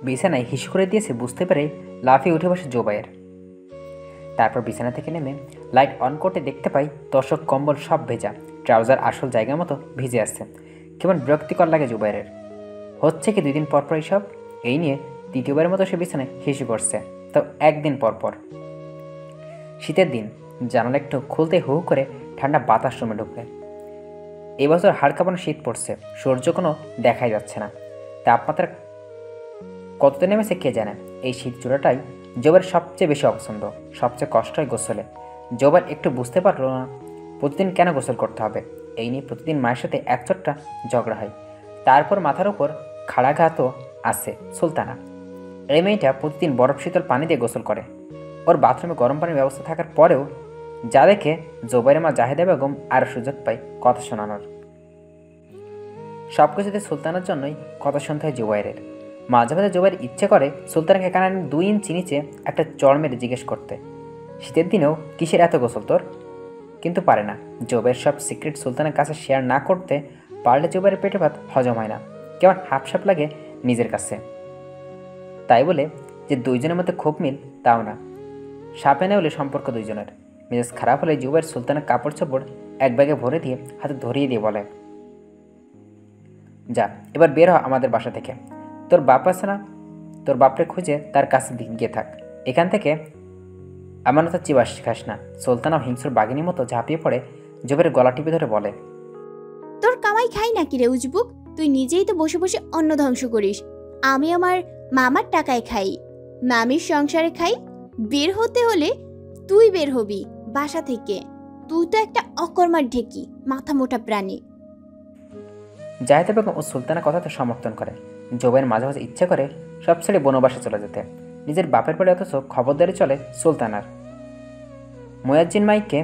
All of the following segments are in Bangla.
বিছানায় হিস করে দিয়েছে বুঝতে পেরে লাফিয়ে উঠে বসে জোবায়ের। তারপর বিছানা থেকে নেমে লাইট অন করতে দেখতে পাই তোশক কম্বল সব ভেজা, ট্রাউজার আসল জায়গা মতো ভিজে আসছে। কেমন বিরক্তিকর লাগে জুবাইরের। হচ্ছে কি 2 দিন পর পর এইসব? এই নিয়ে দ্বিতীয়বারের মতো সে বিছানায় হিসু করছে, তাও 1 দিন পর পর। শীতের দিন, জানালা একটু খুলতে হু হু করে ঠান্ডা বাতাস রুমে ঢুকলে। এবছর হাড় কাঁপানো শীত পড়ছে, সূর্য কোনো দেখাই যাচ্ছে না। তাপমাত্রা কততে নেমেছে কে জানে। এই শীত জোড়াটাই জোবার সবচেয়ে বেশি অপছন্দ, সবচেয়ে কষ্ট হয় গোসলে। জোবার একটু বুঝতে পারলো না প্রতিদিন কেন গোসল করতে হবে। এই নিয়ে প্রতিদিন মায়ের সাথে একচোট্টা ঝগড়া হয়। তারপর মাথার উপর খাড়াঘাতও আছে সুলতানা। এই মেয়েটা প্রতিদিন বরফ শীতল পানি দিয়ে গোসল করে। ওর বাথরুমে গরম পানির ব্যবস্থা থাকার পরেও যা দেখে জোবাইরের মা জাহেদা বেগম আরও সুযোগ পায় কথা শোনানোর। সব কিছুতে সুলতানার জন্যই কথা শুনতে হয় জোবাইরের। মাঝে মাঝে জোবাইর ইচ্ছে করে সুলতানাকে কানে 2 ইঞ্চি নিচে একটা চড় মেরে জিজ্ঞেস করতে, শীতের দিনেও কিসের এত গোসল তোর? কিন্তু পারে না। জোবাইর সব সিক্রেট সুলতানের কাছে শেয়ার না করতে পারলে জোবাইরের পেটে ভাত হজম হয় না, কেমন হাপসাপ লাগে নিজের কাছে। তাই বলে যে 2 জনের মধ্যে খুব মিল তাও না। সাপে নেওলে সম্পর্ক 2 জনের। মেজাজ খারাপ হলে জুবাইর সুলতানের কাপড় চোপড় এক ব্যাগে ভরে দিয়ে হাতে ধরিয়ে দিয়ে বলে, যা এবার বের হ আমাদের বাসা থেকে। তোর বাপ আছে না, তোর বাপরে খুঁজে তার কাছে গিয়ে থাক। এখান থেকে আমার তো চিবাস খাস না। সুলতানাও হিংস্র বাঘিনীর মতো ঝাঁপিয়ে পড়ে জুবাইরের গলা টিপে ধরে বলে, তোর কামাই খাই নাকি রে উজবুক? তুই নিজেই তো বসে বসে অন্ন ধ্বংস করিস। আমি আমার মামার টাকায় খাই, মামির সংসারে খাই। বের হতে হলে তুই বের হবি বাসা থেকে। তুই তো একটা অকর্মার ঢেকি, মাথা মোটা প্রাণী। জাহেদা বেগম ও সুলতানের কথাতে সমর্থন করে। জুবাইর মাঝে মাঝে ইচ্ছে করে সব ছেড়ে বনবাসে চলে যেতে, নিজের বাপের বাড়ি, অথচ খবরদারি চলে সুলতানার। মুয়াজ্জিন মাইকে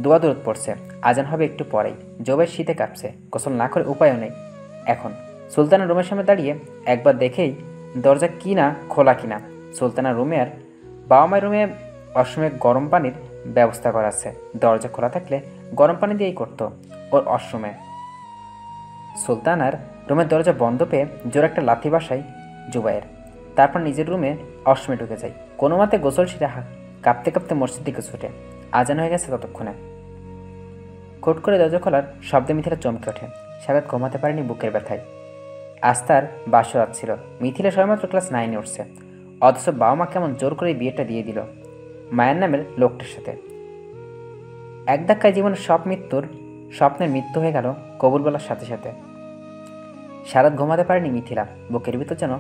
দোয়া দরুদ পড়ছে, আজান হবে একটু পরেই। জুবাইর শীতে কাঁপছে, গোসল না করে উপায়ও নেই। এখন সুলতানার রুমের সামনে দাঁড়িয়ে একবার দেখেই দরজা কি না খোলা কিনা। সুলতানার রুমে আর বাবা মায়ের রুমে অসময়ে গরম পানির ব্যবস্থা করা আছে। দরজা খোলা থাকলে গরম পানি দিয়েই করতো ওর অসময়ে। সুলতানার রুমের দরজা বন্ধ পেয়ে জোর একটা লাথি বাসায় জুবাইর। তারপর নিজের রুমে অসময়ে ঢুকে যায়। কোনো মতে গোসল সেরে কাঁপতে কাঁপতে মসজিদ দিকে ছুটে। আজান হয়ে গেছে ততক্ষণে। খুট করে দরজা খোলার শব্দে মিথিলা চমকে ওঠে। সারাত ঘুমাতে পারেনি বুকের ব্যথায়। আজ তার বাসরাত ছিল। মিথিলা সবেমাত্র ক্লাস 9-এ উঠছে, অথচ বাবা মা কেমন জোর করে বিয়েটা দিয়ে দিল মায়ের নামের লোকটার সাথে। এক ধাক্কায় জীবনের সব স্বপ্নের মৃত্যু হয়ে গেল কবুল বলার সাথে সাথে। সারাত ঘুমাতে পারেনি মিথিলা। বুকের ভিতর যেন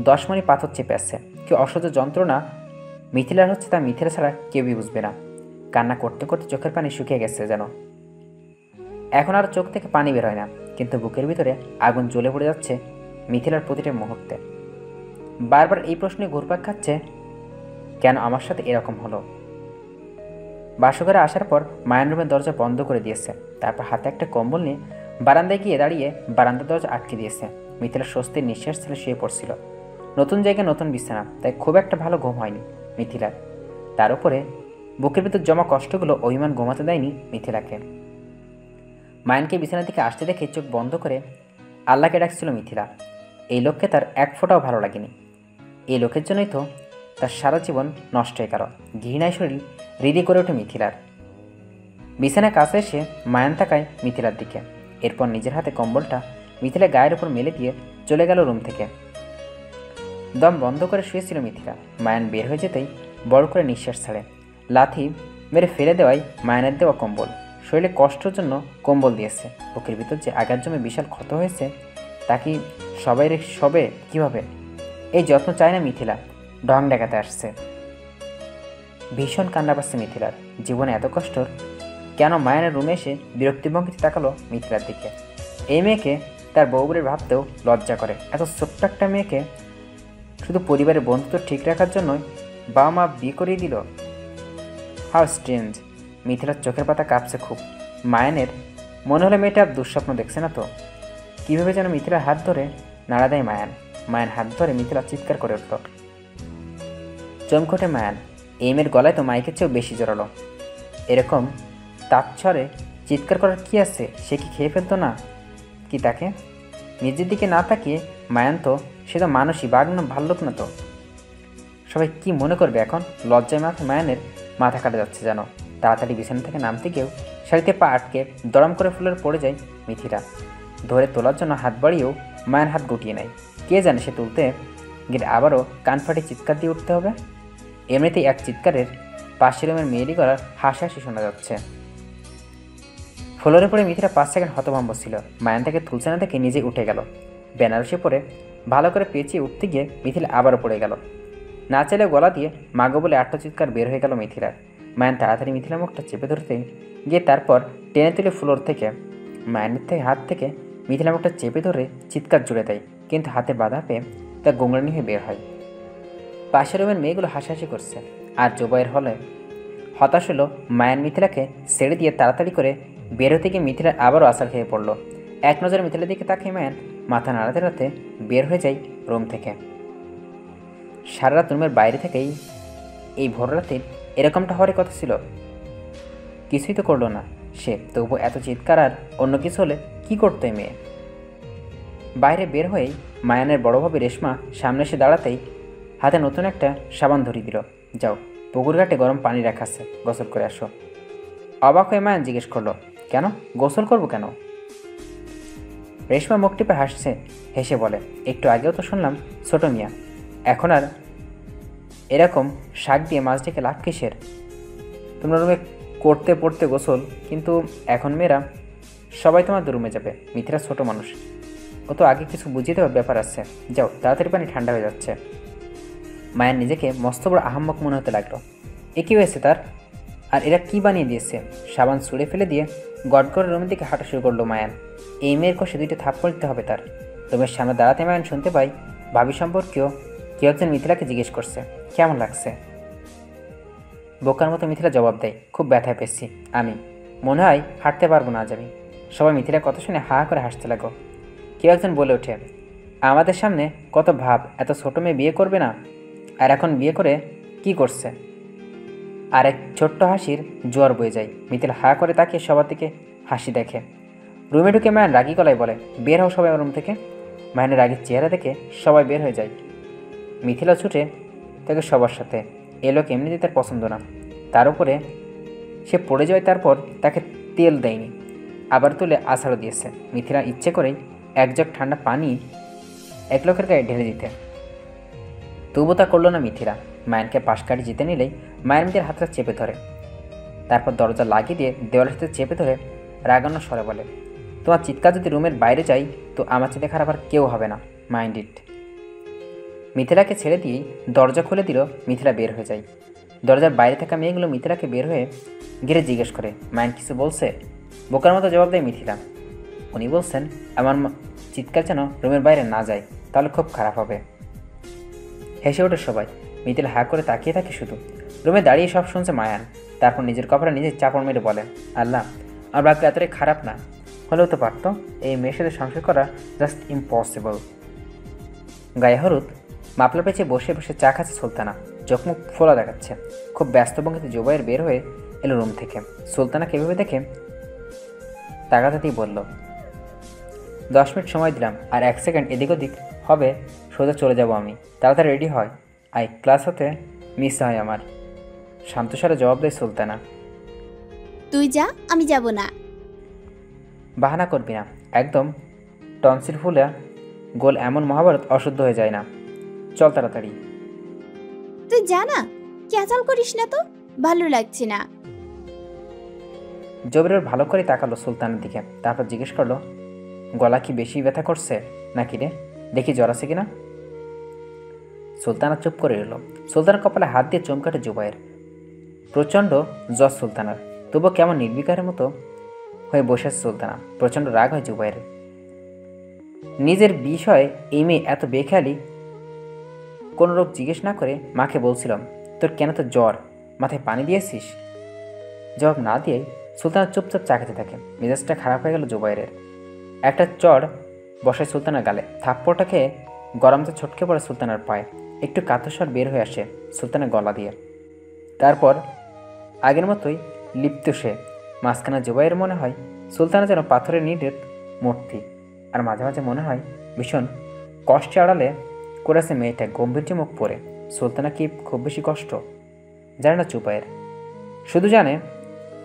10 মণি পাথর চেপে আসছে। কেউ অসহ্য যন্ত্রণা মিথিলার হচ্ছে, তা মিথিলা ছাড়া কেউই বুঝবে না। কান্না করতে করতে চোখের পানি শুকিয়ে গেছে যেন। এখন আর চোখ থেকে পানি বের হয় না, কিন্তু বুকের ভিতরে আগুন জ্বলে পড়ে যাচ্ছে মিথিলার প্রতিটা মুহূর্তে। বারবার এই প্রশ্নে ঘুরপাক খাচ্ছে, কেন আমার সাথে এরকম হলো। বাসঘরে আসার পর মায়ের রুমের দরজা বন্ধ করে দিয়েছে। তারপর হাতে একটা কম্বল নিয়ে বারান্দায় গিয়ে দাঁড়িয়ে বারান্দার দরজা আটকে দিয়েছে। মিথিলার স্বস্তির নিঃশ্বাস ছেড়ে শুয়ে পড়ছিল। নতুন জায়গায় নতুন বিছানা, তাই খুব একটা ভালো ঘুম হয়নি মিথিলার। তার উপরে বুকের ভিতর জমা কষ্টগুলো অভিমান ঘুমাতে দেয়নি মিথিলাকে। মায়ানকে বিছানা থেকে আসতে দেখে চোখ বন্ধ করে আল্লাহকে ডাকছিল মিথিলা। এই লোককে তার এক ফোঁটাও ভালো লাগেনি। এই লোকের জন্যই তো তার সারা জীবন নষ্ট হয়ে গেল। ঘৃণায় শরীর রিদি করে ওঠে মিথিলার। বিছানার কাছে এসে মায়ান তাকায় মিথিলার দিকে। এরপর নিজের হাতে কম্বলটা মিথিলার গায়ের উপর মেলে দিয়ে চলে গেল রুম থেকে। দম বন্ধ করে শুয়েছিল মিথিলা। মায়ান বের হয়ে যেতেই বড় করে নিঃশ্বাস ছাড়ে। লাথি মেরে ফেলে দেওয়ায় মায়ানের দেওয়া কম্বল। শরীরে কষ্টের জন্য কম্বল দিয়েছে। বুকের ভিতর যে আঘাত জমে বিশাল ক্ষত হয়েছে, তা কি সবে কিভাবে? এই যত্ন চায় না মিথিলা, ঢং দেখাতে আসছে। ভীষণ কান্না পাচ্ছে মিথিলার। জীবনে এত কষ্টর কেন? মায়ানের রুমে এসে বিরক্তিভঙ্গিতে তাকালো মিথিলার দিকে। এই মেয়েকে তার বউ বলে ভাবতেও লজ্জা করে। এত ছোট্ট একটা মেয়েকে শুধু পরিবারের বন্ধুত্ব ঠিক রাখার জন্যই বাবা মা বিয়ে করিয়ে দিল। How strange. মিথিলার চোখের পাতা কাঁপছে খুব। মায়ানের মনে হলো মেয়েটা দুঃস্বপ্ন দেখছে না তো। কীভাবে যেন মিথিলার হাত ধরে নাড়া দেয় মায়ান। মায়ান হাত ধরে মিথিলা চিৎকার করে উঠল। চমকে ওঠে মায়ান। এই মেয়ের গলায় তো মাইকের চেয়েও বেশি জোরালো। এরকম তাচ্ছরে চিৎকার করার কি আছে? সে কি খেয়ে ফেলতো না কি তাকে? নিজের দিকে না তাকিয়ে মায়ান তো সে তো মানুষই, বাঘ না ভাল্লুক না তো। সবাই কি মনে করবে এখন? লজ্জায় মায়ানের মাথা কাটা যাচ্ছে যেন। তাড়াতাড়ি বিছানা থেকে নামতে গিয়েও শাড়িতে পা আটকে দড়ম করে ফুলের পড়ে যায় মিথিলা। ধরে তোলার জন্য হাত বাড়িয়েও মায়ের হাত গুটিয়ে নেয়। কে জানে সে তুলতে গেলে আবারও কান ফাটে চিৎকার দিয়ে উঠতে হবে। এমনিতেই এক চিৎকারের পাশের রুমের মেয়েরই গলার হাসাহাসি শোনা যাচ্ছে। ফ্লোরে পড়ে মিথিলা 5 সেকেন্ড হতভম্ব ছিল। মায়ান তাকে তুলছে না দেখে নিজে উঠে গেল। বেনারসি পরে ভালো করে পেঁচিয়ে উঠতে গিয়ে মিথিলা আবারও পড়ে গেল। না চাইলে গলা দিয়ে মাগো বলে আত্মচিৎকার বের হয়ে গেল মিথিলার। মায়ান তাড়াতাড়ি মিথিলার মুখটা চেপে ধরতে গিয়ে তারপর টেনে তুলে ফ্লোর থেকে মায়ানের থেকে হাত থেকে মিথিলার মুখটা চেপে ধরে চিৎকার জুড়ে দেয়, কিন্তু হাতে বাধা পেয়ে তা গোংরানি হয়ে বের হয়। পাশের রুমের মেয়েগুলো হাসাহাসি করছে। আর জোবাইয়ের হলে হতাশ হলো মায়ান মিথিলাকে ছেড়ে দিয়ে তাড়াতাড়ি করে বের হতে গিয়ে মিথিলার আবারও আছাড় খেয়ে পড়লো। এক নজরে মিথিলার দিকে তাকিয়ে মায়ান মাথা নাড়াতে নাড়াতে বের হয়ে যায় রুম থেকে। সারা রাত রুমের বাইরে থেকেই এই ভোর রাতে এরকমটা হওয়ারই কথা ছিল। কিছুই তো করলো না সে, তবু এত চিৎকার আর অন্য কিছু হলে কি করতো এই মেয়ে? বাইরে বের হয়েই মায়ানের বড় ভাবি রেশমা সামনে এসে দাঁড়াতেই হাতে নতুন একটা সাবান ধরিয়ে দিল। যাও, পুকুর ঘাটে গরম পানি রাখা আছে, গোসল করে আসো। অবাক হয়ে মায়ান জিজ্ঞেস করলো, কেন গোসল করবো কেন? রেশমা মুখ টিপে হাসছে, হেসে বলে, একটু আগেও তো শুনলাম ছোট মিয়া, এখন আর এরকম শাক দিয়ে মাছ ডেকে লাভ কিসের? তোমরা রুমে করতে পড়তে গোসল, কিন্তু এখন মেয়েরা সবাই তোমার রুমে যাবে। মিথিলা ছোট মানুষ, ও তো আগে কিছু বুঝিয়ে দেওয়ার ব্যাপার আছে। যাও, তাড়াতাড়ি পানি ঠান্ডা হয়ে যাচ্ছে। মায়ের নিজেকে মস্ত বড় আহাম্মক মনে হতে লাগলো। এ কী হয়েছে তার? আর এরা কি বানিয়ে দিয়েছে? সাবান ছুঁড়ে ফেলে দিয়ে গড়গড় রুমের দিকে হাঁটা শুরু করলো মায়ান। এই মেয়ের কষে 2টা থাপ্পড় দিতে হবে তার। রুমের সামনে দাঁড়াতে মায়ান শুনতে পাই ভাবি সম্পর্কেও কেউ একজন মিথিলাকে জিজ্ঞেস করছে, কেমন লাগছে? বোকার মতো মিথিলা জবাব দেয়, খুব ব্যথায় পেয়েছি আমি, মনে হয় হাঁটতে পারবো না আজ আমি। সবাই মিথিলার কথা শুনে হা করে হাসতে লাগো। কেউ একজন বলে ওঠে, আমাদের সামনে কত ভাব, এত ছোট মেয়ে বিয়ে করবে না, আর এখন বিয়ে করে কি করছে? আর এক ছোট্ট হাসির জোয়ার বয়ে যায়। মিথিলা হা করে তাকিয়ে সবার দিকে হাসি দেখে। রুমে ঢুকে মায়ান রাগী গলায় বলে, বের হও সবাই রুম থেকে। মায়ানের রাগীর চেহারা দেখে সবাই বের হয়ে যায়। মিথিলা ছুটে তাকে সবার সাথে। এ লোক এমনিতেই তার পছন্দ না, তার উপরে সে পড়ে যায়, তারপর তাকে তেল দেয়নি, আবার তুলে আছাড়ও দিয়েছে। মিথিলা ইচ্ছে করেই এক জগ ঠান্ডা পানি এক লোকের গায়ে ঢেলে দিতে, তবু তা করলো না মিথিলা। মায়ানকে পাশ কাটি জিতে নিলেই মায়ের নিজের হাতটা চেপে ধরে, তারপর দরজা লাগিয়ে দিয়ে দেওয়ালের সাথে চেপে ধরে রাগানো স্বরে বলে, তোমার চিৎকার যদি রুমের বাইরে যাই তো আমার চেয়ে খারাপ আর কেউ হবে না, মাইন্ড ইট। মিথিলাকে ছেড়ে দিয়েই দরজা খুলে দিল। মিথিলা বের হয়ে যায়। দরজার বাইরে থাকা মেয়েগুলো মিথিলাকে বের হয়ে ঘিরে জিজ্ঞেস করে, মাইন্ড কিছু বলছে? বোকার মতো জবাব দেয় মিথিলা, উনি বলছেন আমার চিৎকার যেন রুমের বাইরে না যায়, তাহলে খুব খারাপ হবে। হেসে ওঠে সবাই। মিথিলা হা করে তাকিয়ে থাকে শুধু। রুমে দাঁড়িয়ে সব শুনছে মায়ান। তারপর নিজের কপালে নিজের চাপড় মেরে বলে, আল্লাহ, আমার ভাগ্য এতটাই খারাপ না হলেও তো পারত। এই মেয়ের সাথে সংসার করা জাস্ট ইম্পসিবল। গায়ে হলুদ মাপলা পেঁচে বসে বসে চা খাচ্ছে সুলতানা, চোখ মুখ ফোলা দেখাচ্ছে। খুব ব্যস্ত ভঙ্গিতে জুবাইর বের হয়ে এলো রুম থেকে। সুলতানাকে এভাবে দেখে তাকাতাতেই বলল, 10 মিনিট সময় দিলাম, আর 1 সেকেন্ড এদিক ওদিক হবে সোজা চলে যাব আমি। তাড়াতাড়ি রেডি হয়, ক্লাস হতে মিস হয় আমার। শান্তস্বরে জবাব দেয় সুলতানা। তুই যা, আমি যাব না। বাহানা করবি না, একদম টনসিল ফুলে গোল এমন মহাভারত অশুদ্ধ হয়ে যায় না। চল তাড়াতাড়ি। তুই যা না, ক্যাচাল করিস না তো, ভালো লাগছে না। জবির ভালো করে তাকালো সুলতানের দিকে, তারপর জিজ্ঞেস করলো, গলা কি বেশি ব্যথা করছে নাকি রে? দেখি জ্বর আছে কিনা। সুলতানা চুপ করে এলো। সুলতানার কপালে হাত দিয়ে চমকাটে জুবাইর। প্রচণ্ড জ্বর সুলতানার, তবুও কেমন নির্বিকারের মতো হয়ে বসে আছে সুলতানা। প্রচণ্ড রাগ হয় জুবাইরের। নিজের বিষয়ে এই মেয়ে এত বেখেয়ালি। কোনো রোগ জিজ্ঞেস না করে মাকে বলছিলাম, তোর কেন তো জ্বর, মাথায় পানি দিয়েছিস? জবাব না দিয়েই সুলতানা চুপচাপ চা খেতে থাকে। মেজাজটা খারাপ হয়ে গেল জুবাইরের। একটা চড় বসায় সুলতানার গালে, থাপ্পড়টা খেয়ে গরমতে ছটকে পড়ে সুলতানার পায়ে। একটু কাতস্বর বের হয়ে আসে সুলতানের গলা দিয়ে। তারপর আগের মতোই লিপ্ত সে। মাঝখানে জুবাইর মনে হয় সুলতানা যেন পাথরের নিডের মূর্তি, আর মাঝে মাঝে মনে হয় ভীষণ কষ্টে আড়ালে করেছে মেয়েটা গম্ভীর মুখ পরে। সুলতানা কি খুব বেশি কষ্ট জানে না জুবায়ের, শুধু জানে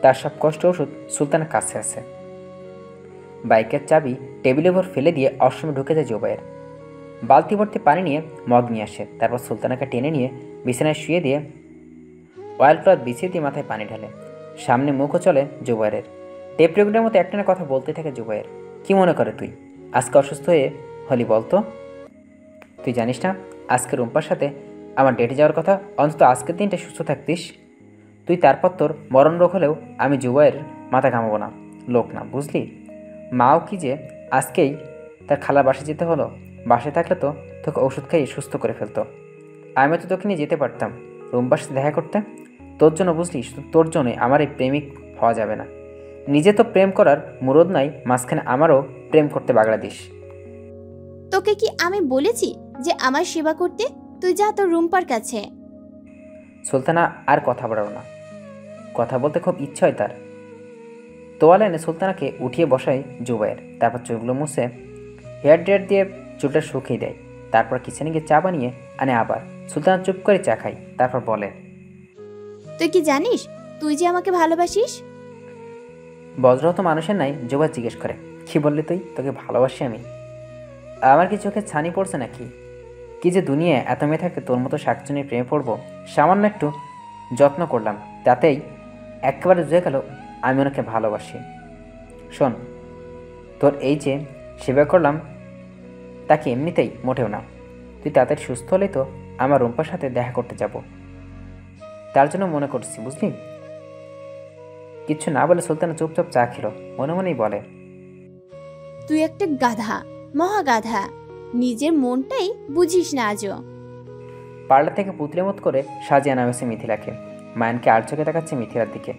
তার সব কষ্ট ওষুধ সুলতানের কাছে আছে। বাইকের চাবি টেবিলের উপর ফেলে দিয়ে অসময়ে ঢুকে যায় জুবায়ের। বালতি ভর্তি পানি নিয়ে মগ নিয়ে আসে, তারপর সুলতানাকে টেনে নিয়ে বিছানায় শুয়ে দিয়ে অয়েল ক্লথ বিছিয়ে দিয়ে মাথায় পানি ঢালে। সামনে মুখও চলে জুবায়ের। টেপ রেকর্ডের মতো একটানা কথা বলতে থাকে জুবায়ের। কি মনে করে তুই আজকে অসুস্থ হয়ে হলি বলতো? তুই জানিস না আজকে রুম্পার সাথে আমার ডেটে যাওয়ার কথা? অন্তত আজকের দিনটা সুস্থ থাকতিস তুই। তারপর তোর মরণ রোগ হলেও আমি জুবায়ের মাথা ঘামাবো না, লোক না, বুঝলি? মাও কি যে আজকেই তার খালার বাসায় যেতে হলো। বাসায় থাকলে তো তোকে ওষুধ খাইয়ে সুস্থ করে ফেলতো। আমি তো তোকে নিয়ে যেতে পারতাম রুম্পার সাথে দেখা করতে, তোর জন্য, বুঝলি? শুধু তোর জন্যই আমার এই প্রেমিক হওয়া যাবে না। নিজে তো প্রেম করার মুরদ নাই, মাঝখানে আমারও প্রেম করতে বাগড়া দিস। তোকে কি আমি বলেছি যে আমার সেবা করতে? তুই যা তোর রুম্পার কাছে। সুলতানা আর কথা বাড়ালো না। কথা বলতে খুব ইচ্ছা হয় তার। তোয়ালে এনে সুলতানাকে উঠিয়ে বসায় জুবায়ের, তারপর চুলগুলো মুছে হেয়ার ড্রায়ার দিয়ে চুলটা শুকিয়ে দেয়। তারপর কিচেনে গিয়ে চা বানিয়ে আনে আবার। সুলতানা চুপ করে চা খায়, তারপর বলে, তুই কি জানিস তুই যে আমাকে ভালোবাসিস? বজ্রহত মানুষের নাই জুবায়ের জিজ্ঞেস করে, কি বললি তুই? তোকে ভালোবাসি আমি? আমার কি চোখে ছানি পড়ছে নাকি? কি যে দুনিয়া, এত মেয়ে থাকে তোর মতো শাকচুনির প্রেমে পড়বো? সামান্য একটু যত্ন করলাম, তাতেই একেবারে জুয়ে গেল আমি ওনাকে ভালোবাসি। শোন, তোর এই যে সেবা করলাম তাকে এমনিতেই মোটেও না। তুই তাড়াতাড়ি সুস্থ হলেই তো আমার রুম্পার সাথে দেখা করতে যাব, তার জন্য মনে করছি, বুঝলি? কিচ্ছু না বলে সুলতানা চুপচাপ চা খেলো, মনে মনেই বলে, তুই একটা গাধা, মহা গাধা, নিজের মনটাই বুঝিস না আজও। পার্লার থেকে পুতলের মত করে সাজিয়ে নামেছে মিথিলাকে। মায়ানকে আর চোখে তাকাচ্ছে মিথিলার দিকে।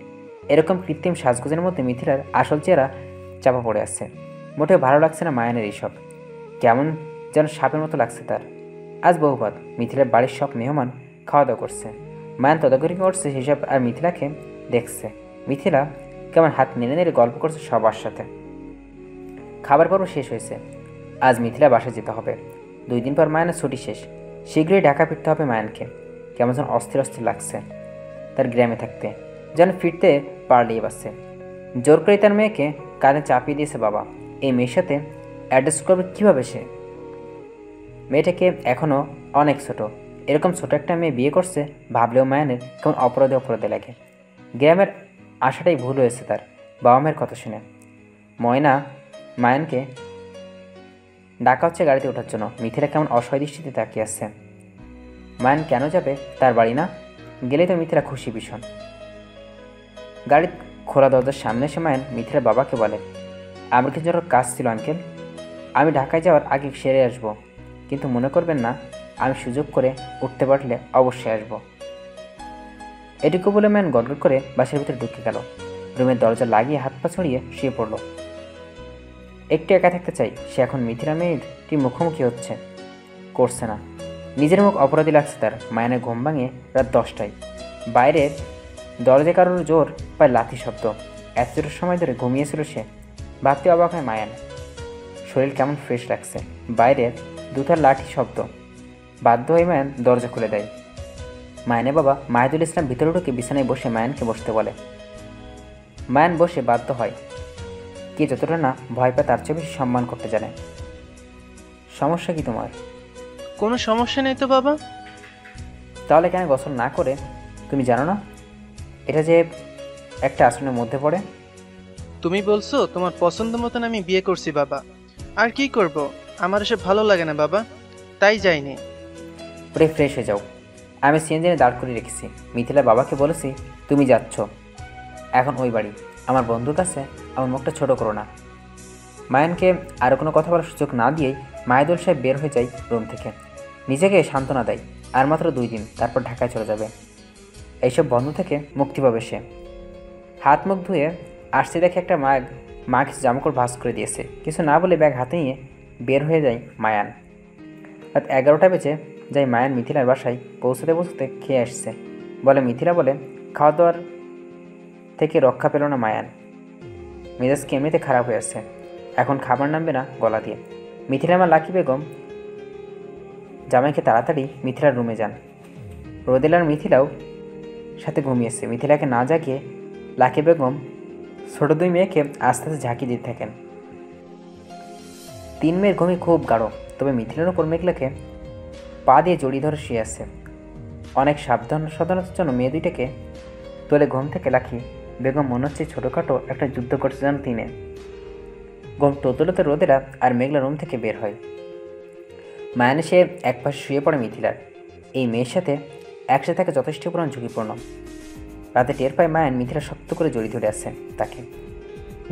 এরকম কৃত্রিম সাজগোজের মধ্যে মিথিলার আসল চেহারা চাপা পড়ে আছে। মোটেও ভালো লাগছে না মায়ানের এইসব, কেমন যেন সাপের মতো লাগছে তার। আজ বহুবাদ মিথিলার বাড়ির সব মেহমান খাওয়া দাওয়া করছে। মায়ান তদাকরি করছে সেসব আর মিথিলাকে দেখছে। মিথিলা কেমন হাত নেড়ে নেড়ে গল্প করছে সবার সাথে। খাবার পর্ব শেষ হয়েছে। আজ মিথিলা বাসায় যেতে হবে। 2 দিন পর মায়ানের ছুটি শেষ। শীঘ্রই ঢাকা ফিরতে হবে মায়ানকে। কেমন যেন অস্থির অস্থির লাগছে তার গ্রামে থাকতে, যেন ফিরতে পারলেই বাসছে। জোর করে তার মেয়েকে কাঁধে চাপিয়ে দিয়েছে বাবা। এই মেয়ের সাথে অ্যাডজাস্ট করবে কীভাবে সে? মেয়েটাকে এখনও অনেক ছোট, এরকম ছোট একটা মেয়ে বিয়ে করছে ভাবলেও মায়ানের কেমন অপরাধে অপরাধে লাগে। গ্রামের আশাটাই ভুল হয়েছে তার বাবা মায়ের কথা শুনে। ময়না মায়ানকে ডাকা হচ্ছে গাড়িতে ওঠার জন্য। মিথিলা কেমন অসহায় দৃষ্টিতে তাকিয়ে আসছে। মায়ান কেন যাবে তার বাড়ি না? গেলেই তো মিথিলা খুশি ভীষণ। গাড়ির খোলা দরজার সামনে এসে মায়ান মিথিলার বাবাকে বলে, আমার কিছু কাজ ছিল আঙ্কেল, আমি ঢাকায় যাওয়ার আগে সেরে আসব, কিন্তু মনে করবেন না, আমি সুযোগ করে উঠতে পারলে অবশ্যই আসব। এটুকু বলে মায়ান গড়গড় করে বাসার ভিতরে ঢুকে গেল। রুমের দরজা লাগিয়ে হাত পা ছড়িয়ে শুয়ে পড়ল। একটু একা থাকতে চাই সে। এখন মিথিলা মেয়েটি মুখোমুখি হচ্ছে, করছে না। নিজের মুখ অপরাধী লাগছে তার। মায়ানের ঘুম ভাঙে রাত 10টায়। বাইরের দরজা কারোর জোর পায় লাথি শব্দ। এতটা সময় ধরে ঘুমিয়েছিল সে। ভাবতে অবাক হয় মায়ান, শরীর কেমন ফ্রেশ লাগছে। বাইরের দুটার লাঠি শব্দ। বাধ্য হয়ে মায়ান দরজা খুলে দেয়। মায়ানের বাবা মাহিদুল ইসলাম ভিতরে ঢুকে বিছানায় বসে মায়ানকে বসতে বলে। মায়ান বসে বাধ্য হয়। কে যতটা না ভয় পায় তার চেয়ে বেশি সম্মান করতে জানে। সমস্যা কি তোমার? কোনো সমস্যা নেই তো বাবা। তাহলে কেন গোসল না করে? তুমি জানো না এটা যে একটা আসনের মধ্যে পড়ে? তুমি বলছো তোমার পছন্দ মতন আমি বিয়ে করছি বাবা, আর কি করব, আমার এসব ভালো লাগে না বাবা, তাই যাইনি। ওরে ফ্রেশ হয়ে যাও, আমি সিএনজিনে দাঁড় করে রেখেছি। মিথিলার বাবাকে বলেছি তুমি যাচ্ছ এখন ওই বাড়ি। আমার বন্ধুর কাছে আমার মুখটা ছোট করো না। মায়ানকে আরও কোনো কথা বলার সুযোগ না দিয়েই মাহিদুল সাহেব বের হয়ে যায় রুম থেকে। নিজেকে সান্ত্বনা দেয় আর মাত্র 2 দিন, তারপর ঢাকায় চলে যাবে। এইসব বন্ধ থেকে মুক্তি পাবে সে। হাত মুখ ধুয়ে আসতে দেখে একটা মা কিছু জামাকাপড় ভাঁজ করে দিয়েছে। কিছু না বলে ব্যাগ হাতে নিয়ে বের হয়ে যায় মায়ান। রাত 11টা বেজে যায় মায়ান মিথিলার বাসায় পৌঁছতে খেয়ে আসছে। মিথিলা বলে খাওয়া দাওয়ার থেকে রক্ষা পেল না মায়ান। মেজাজকে এমনিতে খারাপ হয়ে আসছে, এখন খাবার নামবে না গলা দিয়ে। মিথিলা মা লাকি বেগম জামাইকে তাড়াতাড়ি মিথিলার রুমে যান। রোদেলার মিথিলাও সাথে ঘুমিয়েছে। মিথিলাকে না জাগিয়ে লাকি বেগম ছোট দুই মেয়েকে আস্তে আস্তে ঝাঁকি দিতে থাকেন। 3 মেয়ের ঘুমই খুব গাঢ়, তবে মিথিলার উপর মেঘলাকে পা দিয়ে জড়িয়ে ধরে শুয়ে আছে। অনেক সাবধানতার জন্য মেয়ে দুইটাকে তোলে ঘুম থেকে। লাকি বেগম মনে হচ্ছে ছোটোখাটো একটা যুদ্ধ করছে যেন তিনে। ঘুম তোতলাতে রোদেলা আর মেঘলা রুম থেকে বের হয়। মায়ান এসে এক পাশে শুয়ে পড়ে মিথিলার। এই মেয়ের সাথে একসাথে থাকা যথেষ্ট পরিমাণ ঝুঁকিপূর্ণ। রাতে টের পায় মায়ান মিথিলা শক্ত করে জড়িয়ে ধরে আছে তাকে।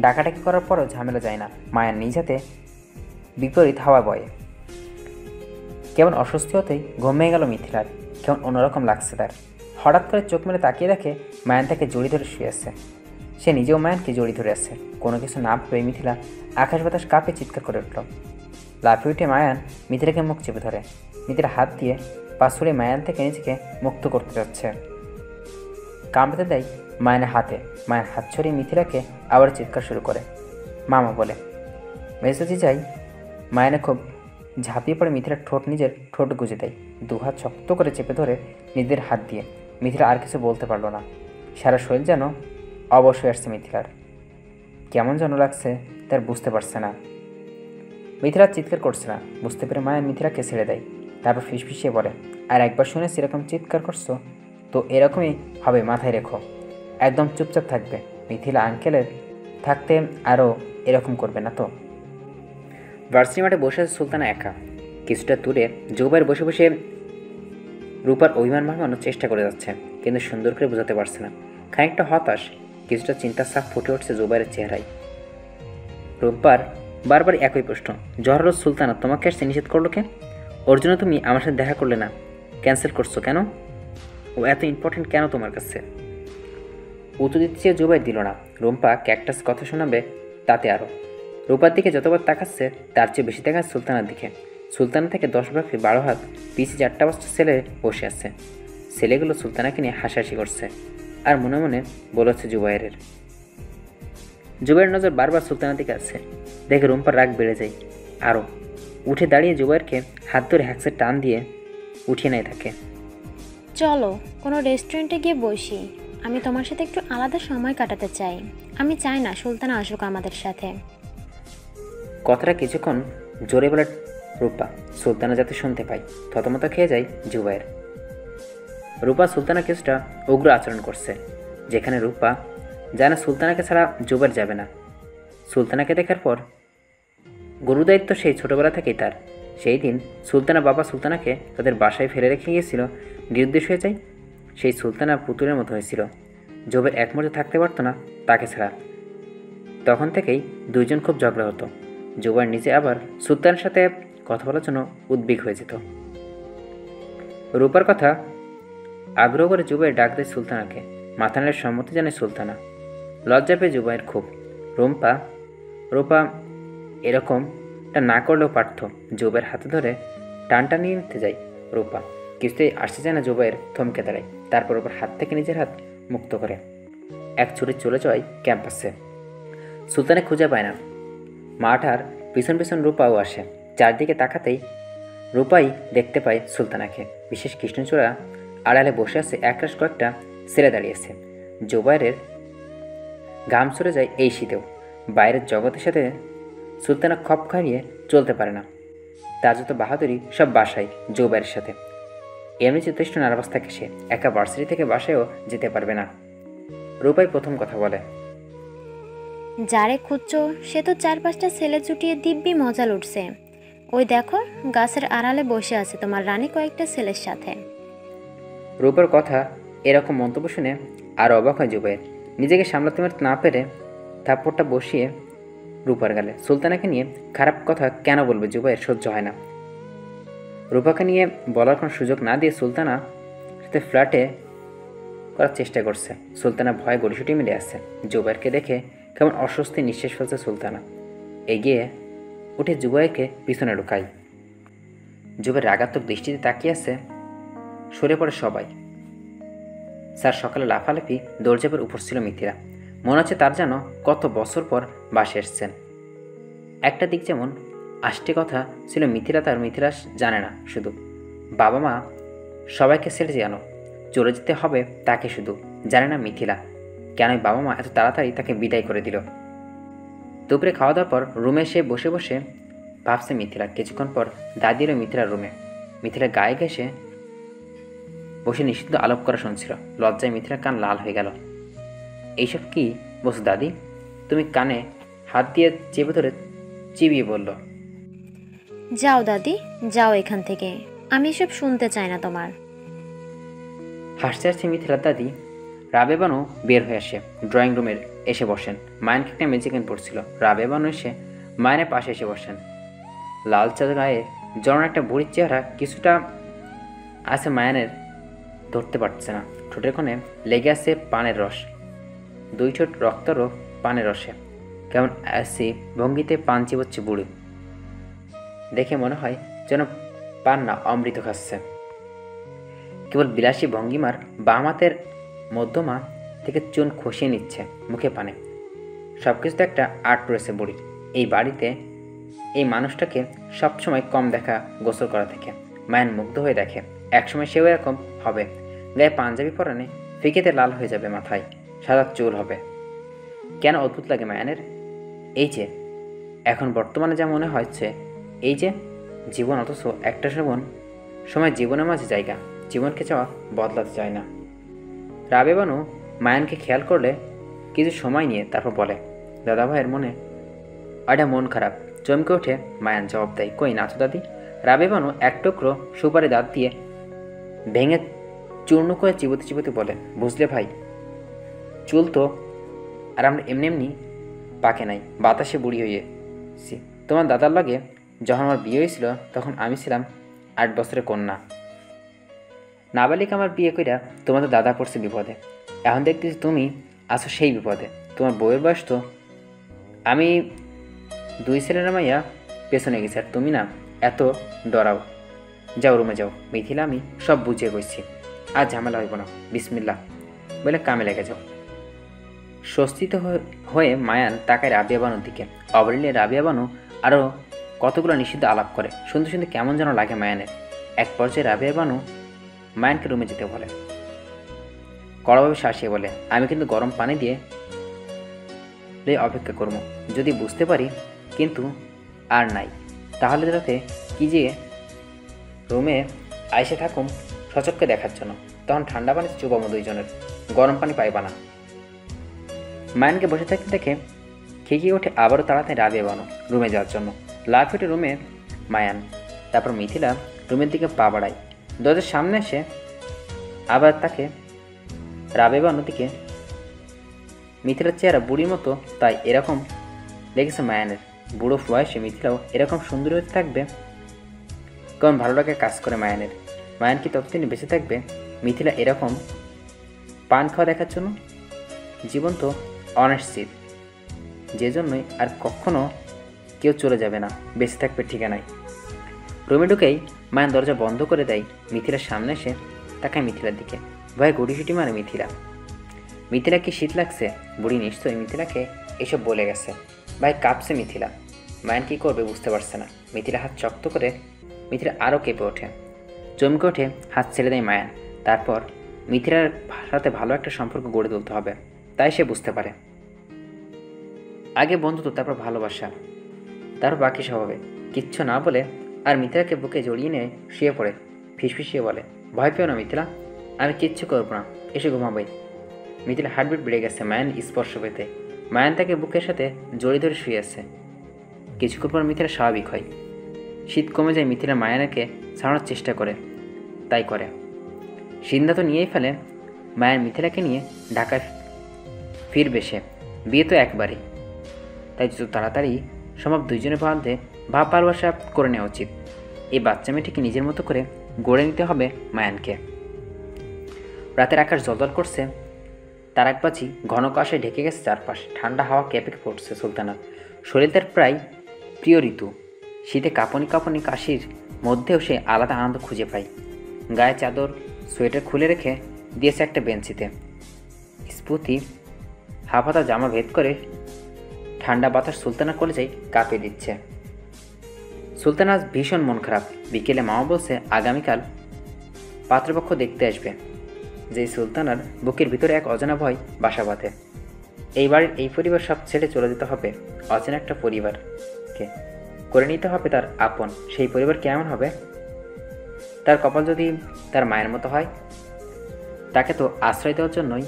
ডাকাডাকি করার পরও ঝামেলা যায় না। মায়ান নিজ হাতে বিপরীত হাওয়া বয়ে। কেমন অস্বস্তি হতেই ঘুম ভেঙে গেল মিথিলার। কেমন অন্যরকম লাগছে তার। হঠাৎ করে চোখ মেলে তাকিয়ে দেখে মায়ান তাকে জড়িয়ে ধরে শুয়ে আছে। সে নিজেও মায়ানকে জড়িয়ে ধরে আছে। কোনো কিছু না পেয়ে মিথিলা আকাশ বাতাস কাঁপে চিৎকার করে উঠল। লাফিয়ে উঠে মায়ান মিথিলাকে মুখ চেপে ধরে। মিথিলা হাত দিয়ে পা ছুড়ে মায়ান থেকে নিজেকে মুক্ত করতে যাচ্ছে। কামড়াতে দেয় মায়ানের হাতে। মায়ের হাত ছড়িয়ে মিথিলাকে আবার চিৎকার শুরু করে। মামা বলে। মেসেজি যাই মায়ানে খুব ঝাঁপিয়ে পড়ে মিথিলার ঠোঁট নিজের ঠোঁট গুঁজে দেয়। 2 হাত শক্ত করে চেপে ধরে নিজের হাত দিয়ে। মিথিলা আর কিছু বলতে পারল না। সারা শরীর যেন অবশ হয়ে আসছে মিথিলার। কেমন যেন লাগছে তার বুঝতে পারছে না। মিথিলা চিৎকার করছে না। বুঝতে পেরে মায়ান মিথিলাকে ছেড়ে দেয়। তারপর ফিসফিসিয়ে বলে, আর একবার শুনেছি এরকম চিৎকার করছো তো এরকমই হবে, মাথায় রেখো। একদম চুপচাপ থাকবে। মিথিলা আঙ্কেলের থাকতে আরও এরকম করবে না তো। ভার্সিটি মাঠে বসে আছে সুলতানা একা। কিছুটা দূরে জুবাইর বসে বসে রূপার অভিমান ভাঙানোর চেষ্টা করে যাচ্ছে, কিন্তু সুন্দর করে বোঝাতে পারছে না। খানিকটা হতাশ, কিছুটা চিন্তার ছাপ ফুটে উঠছে জুবাইরের চেহারায়। রূপার বারবার একই প্রশ্ন, জহরত সুলতানা তোমাকে আসতে নিষেধ করলো কে? ওর জন্য তুমি আমার সাথে দেখা করলে না, ক্যান্সেল করছো কেন? ও এত ইম্পর্টেন্ট কেন তোমার কাছে? উত্তর দিতে চেয়ে জুবাইর দিল না। রুম্পা ক্যাকটাস কথা শোনাবে তাতে আরও। রূপার দিকে যতবার তাকাচ্ছে তার চেয়ে বেশি তাকাচ্ছে সুলতানার দিকে। সুলতানা থেকে 10 বাকি 12 হাত পিছিয়ে 4টা ছেলে বসে আছে। ছেলেগুলো সুলতানাকে নিয়ে হাসাহাসি করছে আর মনে মনে বলেছে জুবাইরের। জুবাইরের নজর বারবার সুলতানার দিকে আছে। দেখে রুম্পার রাগ বেড়ে যায় আরও। উঠে দাঁড়িয়ে জুবাইরকে হাত ধরে হ্যাকসে টান দিয়ে উঠিয়ে নেয় তাকে। চলো কোনো রেস্টুরেন্টে গিয়ে বসি, আমি তোমার সাথে একটু আলাদা সময় কাটাতে চাই। আমি চাই না সুলতানা আসুক আমাদের সাথে। কথাটা কিছুক্ষণ জোরে বলে রূপা, সুলতানা যাতে শুনতে পায়। থতমত খেয়ে যায় জুবাইর। রূপা সুলতানা কিছুটা উগ্র আচরণ করছে, যেখানে রূপা জানে সুলতানাকে ছাড়া জুবাইর যাবে না। সুলতানাকে দেখার পর গুরুদায়িত্ব সেই ছোটোবেলা থেকেই তার। সেই দিন সুলতানা বাবা সুলতানাকে তাদের বাসায় ফেলে রেখে গিয়েছিল, নিরুদ্দেশ হয়ে যায়। সেই সুলতানা পুতুলের মতো হয়েছিল। জুবাইর এক মুহূর্তে থাকতে পারতো না তাকে ছাড়া। তখন থেকেই দুইজন খুব ঝগড়া হতো। জুবাইর নিজে আবার সুলতানের সাথে কথা বলার জন্য উদ্বিগ হয়ে যেত। রূপার কথা আগ্রহ করে জুবাইর ডাক দেয় সুলতানাকে। মাথা নেড়ে সম্মতি জানায় সুলতানা। লজ্জা পেয়ে জুবাইর খুব। রূপা এরকমটা না করলেও পারত। জুবাইর হাতে ধরে টানটা নিয়ে নিতে যায় রূপা। কিছুতেই আসতে চায় না জুবাইর, থমকে দাঁড়ায়। তারপর ওপর হাত থেকে নিজের হাত মুক্ত করে এক ছুটে চলে যায় ক্যাম্পাসে। সুলতানে খুঁজে পায় না। মাঠার পিছন পিছন রূপাও আসে। চারদিকে তাকাতেই রূপাই দেখতে পায় সুলতানাকে। বিশেষ কৃষ্ণচূড়া আড়ালে বসে আছে একরাশ কয়েকটা ছেলে দাঁড়িয়েছে। জুবাইরের ঘাম সরে যায় এই শীতেও। বাইরের জগতের সাথে সুলতানা খপ খাইয়ে চলতে পারে না। তার যত বাহাদুরি সব বাসায় জুবাইরের সাথে। এমনি যথেষ্ট নার্ভাস থাকে সে। একা ভার্সিটি থেকে বাসায়ও যেতে পারবে না। রূপাই প্রথম কথা বলে, যারে খুঁজছো সে তো 4-5টা ছেলে জুটিয়ে দিব্যি মজা লুটছে। ওই দেখো গাছের আড়ালে বসে আছে তোমার রানী কয়েকটা ছেলের সাথে। রূপার কথা এরকম মন্তব্য শুনে আর অবাক হয় জুবাইর। নিজেকে সামলাতে না পেরে থাপ্পড়টা বসিয়ে রূপার গালে। সুলতানাকে নিয়ে খারাপ কথা কেন বলবে জুবাইর সহ্য হয় না। রূপাকে নিয়ে বলার কোনো সুযোগ না দিয়ে সুলতানা সাথে ফ্ল্যাটে করার চেষ্টা করছে। সুলতানা ভয়ে গড়িছুটি মিলে আসছে। জুবাইরকে দেখে কেমন অস্বস্তি নিঃশ্বাস ফেলছে সুলতানা। এগিয়ে উঠে জুবাইরকে পিছনে ঢুকায়। জুবাইর রাগাত্মক দৃষ্টিতে তাকিয়ে আছে। সরে পড়ে সবাই। স্যার সকালে লাফালাফি দৌড়ঝাঁপের উপর ছিল মিথিলা। মনে হচ্ছে তার যেন কত বছর পর বাসে এসছেন। একটা দিক যেমন আসতে কথা ছিল মিথিলা, তার মিথিলা জানে না শুধু বাবা মা সবাইকে ছেড়ে জানো, চলে যেতে হবে তাকে শুধু। জানে না মিথিলা কেনই বাবা মা এত তাড়াতাড়ি তাকে বিদায় করে দিল। দুপুরে খাওয়া দাওয়ার পর রুমে সে বসে বসে ভাবছে মিথিলা। কিছুক্ষণ পর দাদি এলো মিথিলার রুমে। মিথিলা গায়ে ঘেঁষে বসে নিষিদ্ধ আলাপ করা শুনছিল। লজ্জায় মিথিলার কান লাল হয়ে গেল। এইসব কি বলছো দাদি? তুমি কানে হাত দিয়ে চেপে ধরে চিবিয়ে বলল। যাও দাদি, যাও এখান থেকে, আমি এসব শুনতে চাই না তোমার। হাসতে হাসতে মিথিলার দাদি রাবে বানু বের হয়ে আসে। ড্রয়িং রুমের এসে বসেন। মায়ানকে একটা ম্যাজিকেন পড়ছিল। রাবে বানু এসে মায়ের পাশে এসে বসেন। লাল চাঁদ গায়ে জন একটা বুড়ির চেহারা কিছুটা আছে মায়ানের, ধরতে পারছে না। ঠোঁটের কোণে লেগে আছে পানের রস, দুই ঠোঁট রক্তারও পানের রসে। কেমন আসি ভঙ্গিতে পান চিবোচ্ছে বুড়ি। দেখে মনে হয় যেন পান না অমৃত খাচ্ছে। কেবল বিলাসী ভঙ্গিমার বাম হাতের মধ্যমা থেকে চুন খসিয়ে নিচ্ছে মুখে পানে। সব কিছুতে একটা আর্ট রয়েছে বুড়ির। এই বাড়িতে এই মানুষটাকে সবসময় কম দেখা গোসল করা থেকে মায়ান মুগ্ধ হয়ে দেখে। একসময় সেও এরকম হবে। গায়ে পাঞ্জাবি পরানে ফিকেতে লাল হয়ে যাবে, মাথায় সাদা চুল হবে। কেন অদ্ভুত লাগে মায়ানের। এই যে এখন বর্তমানে যা মনে হচ্ছে, এই যে জীবন, অথচ একটা সময় জীবনের মাঝে জায়গা, জীবনকে চাওয়া বদলাতে চায় না। রাবে বানু মায়ানকে খেয়াল করলে কিছু সময় নিয়ে তারপর বলে, দাদা ভাইয়ের মনে একটা মন খারাপ। চমকে ওঠে মায়ান, জবাব দেয়, কই না তো দাদি। রাবে বানু এক টুকরো সুপারি দাঁত দিয়ে ভেঙে চূর্ণ করে চিবোতে চিবোতে বলে, বুঝলে ভাই, চুল তো আর আমরা এমনি এমনি পাকে নাই, বাতাসে বুড়ি হয়েছি। তোমার দাদার লাগে যখন আমার বিয়ে হয়েছিল তখন আমি ছিলাম 8 বছরের কন্যা। নাবালিক আমার বিয়ে কইরা তোমাদের দাদা পড়ছে বিপদে। এখন দেখতেছি তুমি আছো সেই বিপদে। তোমার বউয়ের বয়স তো, আমি 2 ছেলের মাইয়া পেছনে গেছি, আর তুমি না এত ডরাও। যাও রুমে যাও মিথিলা, আমি সব বুঝিয়ে কইছি, আর ঝামেলা হইব না, বিসমিল্লাহ বলে কামে লেগে যাও। স্বস্তিত হয়ে মায়ান তাকায় রাবিয়া বানুর দিকে। অবলীলে রাবিয়া বানু আরও কতগুলো নিষিদ্ধ আলাপ করে। শুনতে শুনতে কেমন যেন লাগে মায়ানের। এক পর্যায়ে রাবিয়া বানু মায়ানকে রুমে যেতে বলে। কড়াভাবে শাসিয়ে বলে, আমি কিন্তু গরম পানি দিয়ে অপেক্ষা করবো যদি বুঝতে পারি, কিন্তু আর নাই তাহলে রাতে কি যে রুমে আইসে থাকুম সচক্ষে দেখার জন্য। তখন ঠান্ডা পানিতে চুবামো দুইজনের, গরম পানি পাইবা না। মায়ানকে বসে থাকতে দেখে খেকিয়ে ওঠে আবারও তাড়াতাড়ি রাবিয়া বানু রুমে যাওয়ার জন্য। লাফ হেঁটে রুমে মায়ান, তারপর মিথিলা রুমের দিকে পা বাড়ায়। দরজার সামনে এসে আবার তাকে রাবিয়া বানুর দিকে। মিথিলার চেহারা বুড়ির মতো, তাই এরকম লেগেছে মায়ানের। বুড়ো বয়সে মিথিলাও এরকম সুন্দরী হতে থাকবে, কারণ ভালো লাগে কাজ করে মায়ানের। মায়ান কি ততদিন বেঁচে থাকবে মিথিলা এরকম পান খাওয়া দেখার জন্য? জীবন তো অনিশ্চিত, যে জন্যই আর কখনো কেউ চলে যাবে না, বেঁচে থাকবে ঠিকানায়। রুমে ঢুকেই মায়ান দরজা বন্ধ করে দেয়। মিথিলার সামনে এসে তাকায় মিথিলার দিকে। ভয়ে গুটিসুটি মারে মিথিলা। মিথিলা কি শীত লাগছে? বুড়ি নিশ্চয়ই মিথিলাকে এসব বলে গেছে। ভাই কাঁপছে মিথিলা। মায়ান কী করবে বুঝতে পারছে না। মিথিলা হাত শক্ত করে মিথিলা আরও কেঁপে ওঠে, চমকে ওঠে, হাত ছেড়ে দেয় মায়ান। তারপর মিথিলার সাথে ভালো একটা সম্পর্ক গড়ে তুলতে হবে, তাই সে বুঝতে পারে। আগে বন্ধুত্ব, তারপর ভালোবাসা, তারপর বাকি স্বভাবে। কিচ্ছু না বলে আর মিথিলাকে বুকে জড়িয়ে নিয়ে শুয়ে পড়ে ফিসফিসিয়ে বলে, ভয় পেও না মিথিলা, আমি কিচ্ছু করবো না, এসে ঘুমাবই। মিথিলা হার্টবিট বেড়ে গেছে মায়ান স্পর্শ পেতে। মায়ান তাকে বুকের সাথে জড়িয়ে ধরে শুয়ে আছে। কিছুক্ষণ পর মিথিলা স্বাভাবিক হয়। শীত কমে যায়। মিথিলা মায়ানকে ছাড়ানোর চেষ্টা করে, তাই করে। সিদ্ধান্ত নিয়েই ফেলে মায়ান মিথিলাকে নিয়ে ঢাকায় ফিরবে সে। বিয়ে তো একবারই, তাই যত তাড়াতাড়ি সম্ভব দুইজনের মধ্যে ভাব ভালোবাসা করে নেওয়া উচিত। এই বাচ্চা মেয়েটিকে নিজের মতো করে গড়ে নিতে হবে মায়ানকে। রাতের আকাশ জলজল করছে, তারাকবাজি ঘন কাশে ঢেকে গেছে চারপাশ। ঠান্ডা হাওয়া কেঁপে পড়ছে সুলতানার শরীর, তার প্রায় প্রিয় ঋতু। শীতে কাঁপনি কাঁপনি কাশির মধ্যেও সে আলাদা আনন্দ খুঁজে পায়। গায়ে চাদর সোয়েটার খুলে রেখে দিয়েছে একটা বেঞ্চিতে। স্ফুতি হাফাতা জামা ভেদ করে ঠান্ডা বাতাস সুলতানার কলেজেই কাঁপিয়ে দিচ্ছে। সুলতানা আজ ভীষণ মন খারাপ। বিকেলে মামা বলছে আগামীকাল পাত্রপক্ষ দেখতে আসবে। যেই সুলতানার বুকের ভিতরে এক অজানা ভয় বাসা বাঁধে। এই বাড়ির এই পরিবার সব ছেড়ে চলে যেতে হবে অচেনা একটা পরিবারকে, করে নিতে হবে তার আপন। সেই পরিবার কেমন হবে? তার কপাল যদি তার মায়ের মতো হয়। তাকে তো আশ্রয় দেওয়ার জন্যই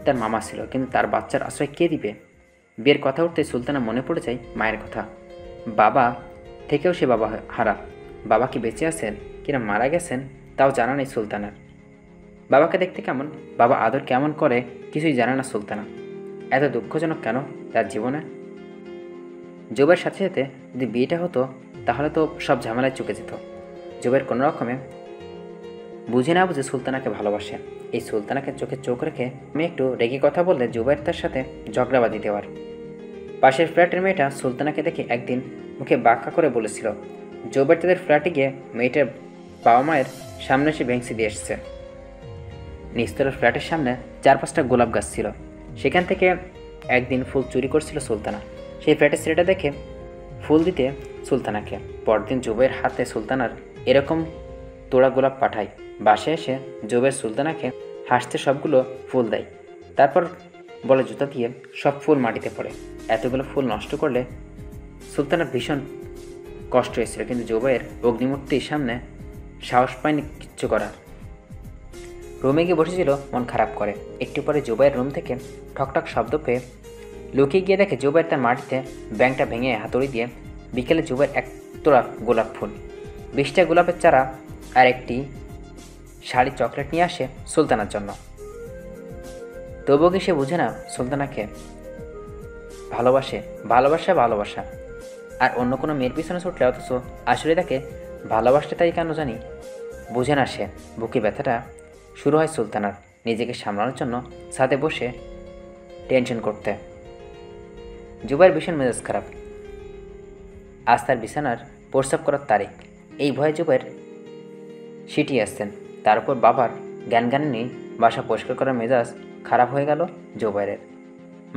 তার মামা ছিল, কিন্তু তার বাচ্চার আশ্রয় কে দিবে? বিয়ের কথা উঠতে সুলতানা মনে পড়ে যায় মায়ের কথা। বাবা থেকেও সে বাবা হারা। বাবা কি বেঁচে আছেন কিনা মারা গেছেন তাও জানা নেই সুলতানার। বাবাকে দেখতে কেমন, বাবা আদর কেমন করে কিছুই জানে না সুলতানা। এত দুঃখজনক কেন তার জীবনে? জুবাইয়ের সাথে সাথে যদি বিয়েটা হতো তাহলে তো সব ঝামেলায় চুকে যেত। জুবাইর কোনো রকমে বুঝে না বুঝে সুলতানাকে ভালোবাসে। এই সুলতানাকে চোখে চোখ রেখে আমি একটু রেগে কথা বললে জুবাইর তার সাথে ঝগড়াবাজি দেওয়ার। পাশের ফ্ল্যাটের মেয়েটা সুলতানাকে দেখে একদিন মুখে বাঁকা করে বলেছিল জুবাইর তাদের ফ্ল্যাটে গিয়ে মেয়েটার বাবা মায়ের সামনে এসে ভেংসি দিয়ে এসছে। নিস্তলার ফ্ল্যাটের সামনে 4-5টা গোলাপ গাছ ছিল, সেখান থেকে একদিন ফুল চুরি করছিল সুলতানা। সেই ফ্ল্যাটের ছেলেটা দেখে ফুল দিতে সুলতানাকে। পরদিন জুবাইয়ের হাতে সুলতানার এরকম তোড়া গোলাপ পাঠায়। বাসায় এসে জুবাইর সুলতানাকে হাসতে সবগুলো ফুল দেয়। তারপর বলে জুতা দিয়ে সব ফুল মাটিতে পড়ে। এতগুলো ফুল নষ্ট করলে সুলতানার ভীষণ কষ্ট হয়েছিল, কিন্তু জুবাইয়ের অগ্নিমূর্তির সামনে সাহস পায়নি কিচ্ছু করার। রুমে গিয়ে বসেছিল মন খারাপ করে। একটু পরে জুবাইয়ের রুম থেকে ঠকঠক শব্দ পেয়ে লুকিয়ে গিয়ে দেখে জুবাইর তার মাটিতে ব্যাংকটা ভেঙে হাতুড়ি দিয়ে। বিকেলে জুবাইর এক তোড়া গোলাপ ফুল, 20টা গোলাপের চারা আর একটি শাড়ি চকলেট নিয়ে আসে সুলতানার জন্য। তবুও কি সে বুঝে না সুলতানাকে ভালোবাসে? ভালোবাসা আর অন্য কোনো মেয়ের পিছনে ছুটলে, অথচ আসলে তাকে ভালোবাসতে তাই কেন জানি বুঝে না সে। বুকে ব্যথাটা শুরু হয় সুলতানার। নিজেকে সামলানোর জন্য ছাদে বসে টেনশন করতে। জুবাইর ভীষণ মেজাজ খারাপ। আজ তার বিছানার প্রস্রাব করার তারিখ। এই ভয়ে জুবাইর সিটিয়ে আসছেন। তার উপর বাবার জ্ঞান নেই, বাসা পরিষ্কার করার মেজাজ খারাপ হয়ে গেল জুবাইরের।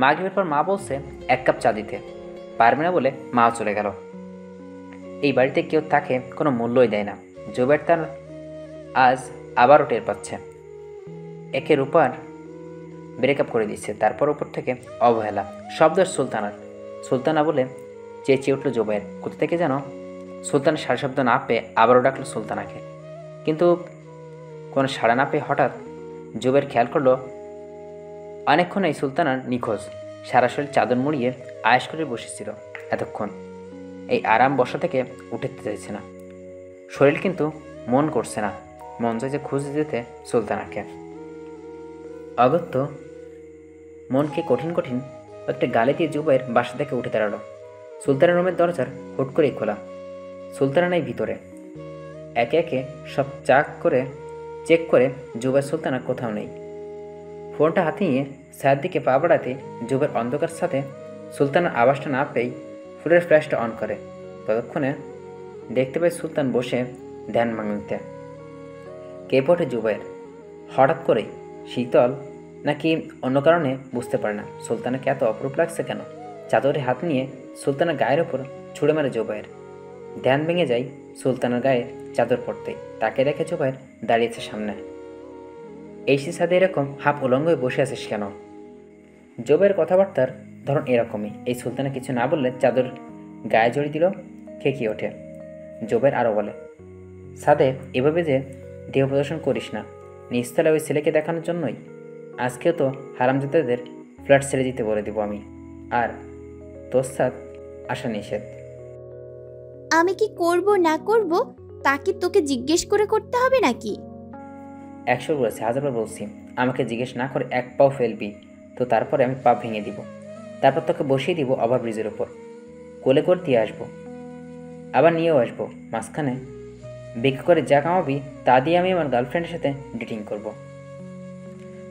মাগরিবের পর মা বলছে 1 কাপ চা দিতে, পারবে না বলে মাও চলে গেল। এই বাড়িতে কেউ তাকে কোনো মূল্যই দেয় না। জুবাইর তার আজ আবারও টের পাচ্ছে। একে রূপার ব্রেকআপ করে দিচ্ছে, তারপর উপর থেকে অবহেলা। শব্দ সুলতানার। সুলতানা বলে চেঁচিয়ে উঠল জুবাইর। কোথা থেকে যেন সুলতানের সারা শব্দ না পেয়ে আবারও ডাকলো সুলতানাকে, কিন্তু কোনো সাড়া না পেয়ে হঠাৎ জুবাইর খেয়াল করলো অনেকক্ষণ এই সুলতানার নিখোঁজ। সারা শরীর চাদর মুড়িয়ে আয়েশ করে বসেছিল এতক্ষণ। এই আরাম বসা থেকে উঠে চাইছে না শরীর, কিন্তু মন করছে না। মন চাইছে খুঁজে যেতে সুলতানাকে। অগত্য মনকে কঠিন একটা গালি দিয়ে জুবাইর বাসা থেকে উঠে দাঁড়ালো। সুলতানের রুমের দরজার হুট করেই খোলা। সুলতানা নাই ভিতরে। একে একে সব চেক করে জুবাইর সুলতানা কোথাও নেই। ফোনটা হাতে নিয়ে ছায়ার দিকে পা বাড়াতে জুবাইর অন্ধকার সাথে সুলতানার আওয়াজটা না পেয়েই ফুলের ফ্ল্যাশটা অন করে। ততক্ষণে দেখতে পাই সুলতান বসে ধ্যান ভাঙতে। কেঁপে ওঠে জুবাইর। হঠাৎ করেই শীতল নাকি অন্য কারণে বুঝতে পারে না সুলতানাকে এত অপরূপ লাগছে কেন। চাদরে হাত নিয়ে সুলতানের গায়ের ওপর ছুঁড়ে মারে জুবাইর। ধ্যান ভেঙে যায় সুলতানের গায়ে চাদর পড়তেই। তাকে দেখে জুবাইর দাঁড়িয়েছে সামনে। এই ছাদে এরকম হাফ উলঙ্গ হয়ে বসে আছিস কেন? জুবাইর কথাবার্তার ধরন এরকমই। এই সুলতানা কিছু না বললে চাদর গায়ে জড়িয়ে দিল, খেকিয়ে ওঠে। জুবাইর আরও বলে, ছাদে এভাবে যে দেহ প্রদর্শন করিস না, নিচতলা ওই ছেলেকে দেখানোর জন্যই। আজকেও তো হারামজাদাদের ফ্ল্যাট ছেড়ে দিতে বলে দিব আমি, আর তোর সাথ আসা নিষেধ। আমি কি করব না করব তা কি তোকে জিজ্ঞেস করে করতে হবে নাকি? 100 বলেছি, 1000বার বলছি, আমাকে জিজ্ঞেস না করে 1 পাও ফেলবি তো তারপরে আমি পা ভেঙে দিব। তারপর তোকে বসিয়ে দিব ওভার ব্রিজের ওপর, কোলে করে দিয়ে আসবো, আবার নিয়েও আসবো। মাঝখানে বিক্রি করে যা কামাবি তা দিয়ে আমি আমার গার্লফ্রেন্ডের সাথে ডেটিং করব।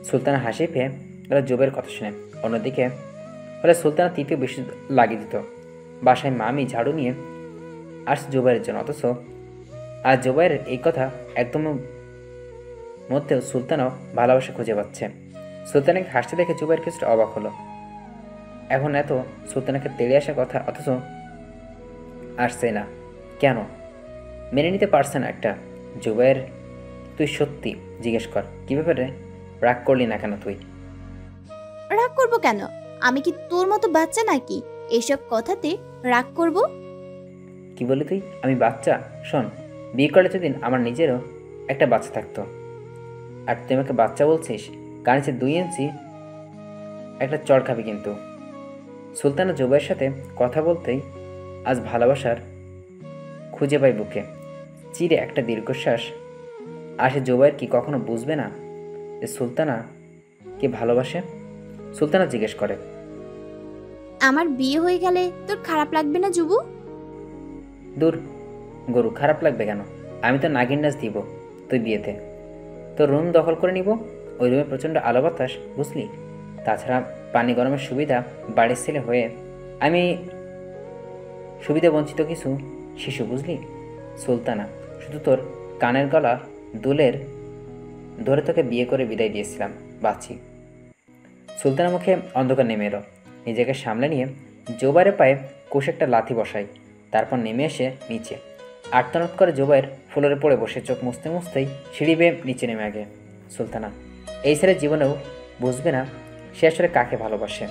সুলতানা হাসি পেয়ে গেল জুবাইয়ের কথা শুনে। অন্যদিকে হলে সুলতানা তীপে বেশি লাগিয়ে দিত। বাসায় মামি ঝাড়ু নিয়ে আসছে জুবাইয়ের জন্য, অথচ আর জুবাইয়ের এই কথা একদম মধ্যেও সুলতানও ভালোবাসা খুঁজে পাচ্ছে। সুলতানাকে হাসতে দেখে জুবাইর কিছুটা অবাক হলো। এখন এত সুলতানাকে তেড়ে আসা কথা, অথচ আসছে না। কেন মেনে নিতে পারছে না একটা? জুবাইর তুই সত্যি জিজ্ঞেস কর, কী ব্যাপারে রাগ করলি না কেন তুই? রাগ করবো কেন? আমি কি তোর মতো বাচ্চা নাকি এসব কথাতে রাগ করব? কি বলি তুই? আমি বাচ্চা? শোন, বিয়ে করলে সেদিন আমার নিজেরও একটা বাচ্চা থাকতো, আর তুই আমাকে বাচ্চা বলছিস? কানিসে 2 ইঞ্চি একটা চড় খাবি কিন্তু। সুলতানা জুবাইয়ের সাথে কথা বলতেই আজ ভালোবাসার খুঁজে পাই বুকে। চিরে একটা দীর্ঘশ্বাস আসে। জুবাইর কি কখনো বুঝবে না যে সুলতানা কে ভালোবাসে? সুলতানা জিজ্ঞেস করে, আমার বিয়ে হয়ে গেলে তোর খারাপ লাগবে না যুবু? দূর গরু, খারাপ লাগবে কেন? আমি তো নাগিন নাচ দিব তুই বিয়েতে। তোর রুম দখল করে নিব। ওই রুমে প্রচণ্ড আলো বাতাস, বুঝলি? তাছাড়া পানি গরমের সুবিধা বাড়ির ছেলে হয়ে আমি সুবিধা বঞ্চিত কিছু শিশু, বুঝলি? সুলতানা, শুধু তোর কানের গলা দুলের ধরে তোকে বিয়ে করে বিদায় দিয়েছিলাম, বাঁচি। সুলতানার মুখে অন্ধকার নেমে এলো। নিজেকে সামলে নিয়ে জোবাইরের পায়ে কোষে একটা লাথি বসাই, তারপর নেমে এসে নিচে আর্তনাদ করে জোবাইর ফ্লোরে পড়ে বসে চোখ মুছতে মুছতেই সিঁড়ি বেয়ে নিচে নেমে আগে। সুলতানা এই ছেলের জীবনেও বুঝবে না সে আসলে কাকে ভালোবাসে।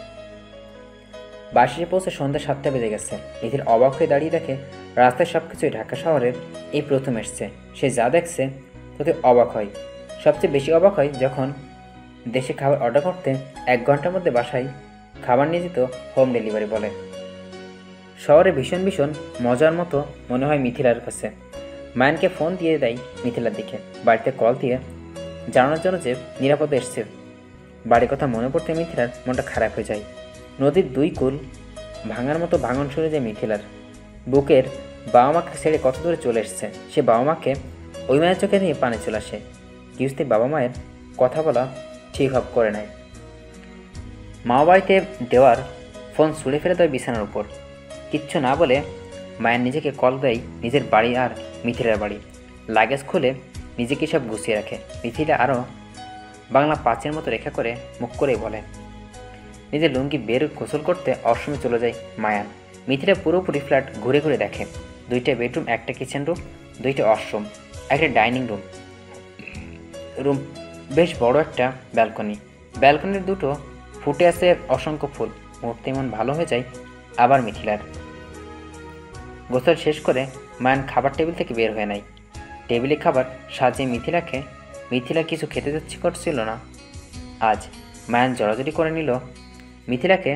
বাসে পৌঁছে সন্ধ্যা 7টা বেজে গেছে। মিথিল অবাক হয়ে দাঁড়িয়ে দেখে রাস্তায় সব কিছুই ঢাকা শহরের এই প্রথম এসছে। সে যা দেখছে তাতে অবাক হয়। সবচেয়ে বেশি অবাক হয় যখন দেশে খাবার অর্ডার করতে 1 ঘন্টার মধ্যে বাসায় খাবার নিয়ে যেত হোম ডেলিভারি বলে। শহরে ভীষণ ভীষণ মজার মতো মনে হয় মিথিলার কাছে। মায়ানকে ফোন দিয়ে দেয় মিথিলার দিকে, বাড়িতে কল দিয়ে জানানোর জন্য যে নিরাপদে এসছে। বাড়ির কথা মনে পড়তে মিথিলার মনটা খারাপ হয়ে যায়। নদীর 2 কূল ভাঙার মতো ভাঙন শুনে যায় মিথিলার। বুকের বাবা মাকে ছেড়ে কত দূরে চলে এসছে। সে বাবা মাকে ওই মায়ের চোখে নিয়ে পানি চলে আসে। কিছুতে বাবা মায়ের কথা বলা ঠিক হব করে নেয়। মা বাড়িতে দেওয়ার ফোন ছুঁড়ে ফেলে দেয় বিছানার উপর। কিচ্ছু না বলে মায়ের নিজেকে কল দেয় নিজের বাড়ি আর মিথিলার বাড়ি। লাগেজ খুলে নিজেকে সব গুছিয়ে রাখে। মিথিলা আরও বাংলা 5-এর মতো রেখা করে মুখ করেই বলে, নিজের লুঙ্গি বের গোসল করতে অসময়ে চলে যায় মায়ান। মিথিলা পুরোপুরি ফ্ল্যাট ঘুরে ঘুরে দেখে। 2টা বেডরুম, একটা কিচেন রুম, 2টা ওয়াশরুম, একটা ডাইনিং রুম, বেশ বড় একটা ব্যালকনি। ব্যালকনির 2টো ফুটে আছে অসংখ্য ফুল। মুহূর্তে মন ভালো হয়ে যায় আবার মিথিলার। গোসল শেষ করে মায়ান খাবার টেবিল থেকে বের হয়ে নেয়। টেবিলে খাবার সাজিয়ে মিথিলা কিছু খেতে ইচ্ছে করছিল না। আজ মায়ান জড়াজড়ি করে নিল মিথিলাকে।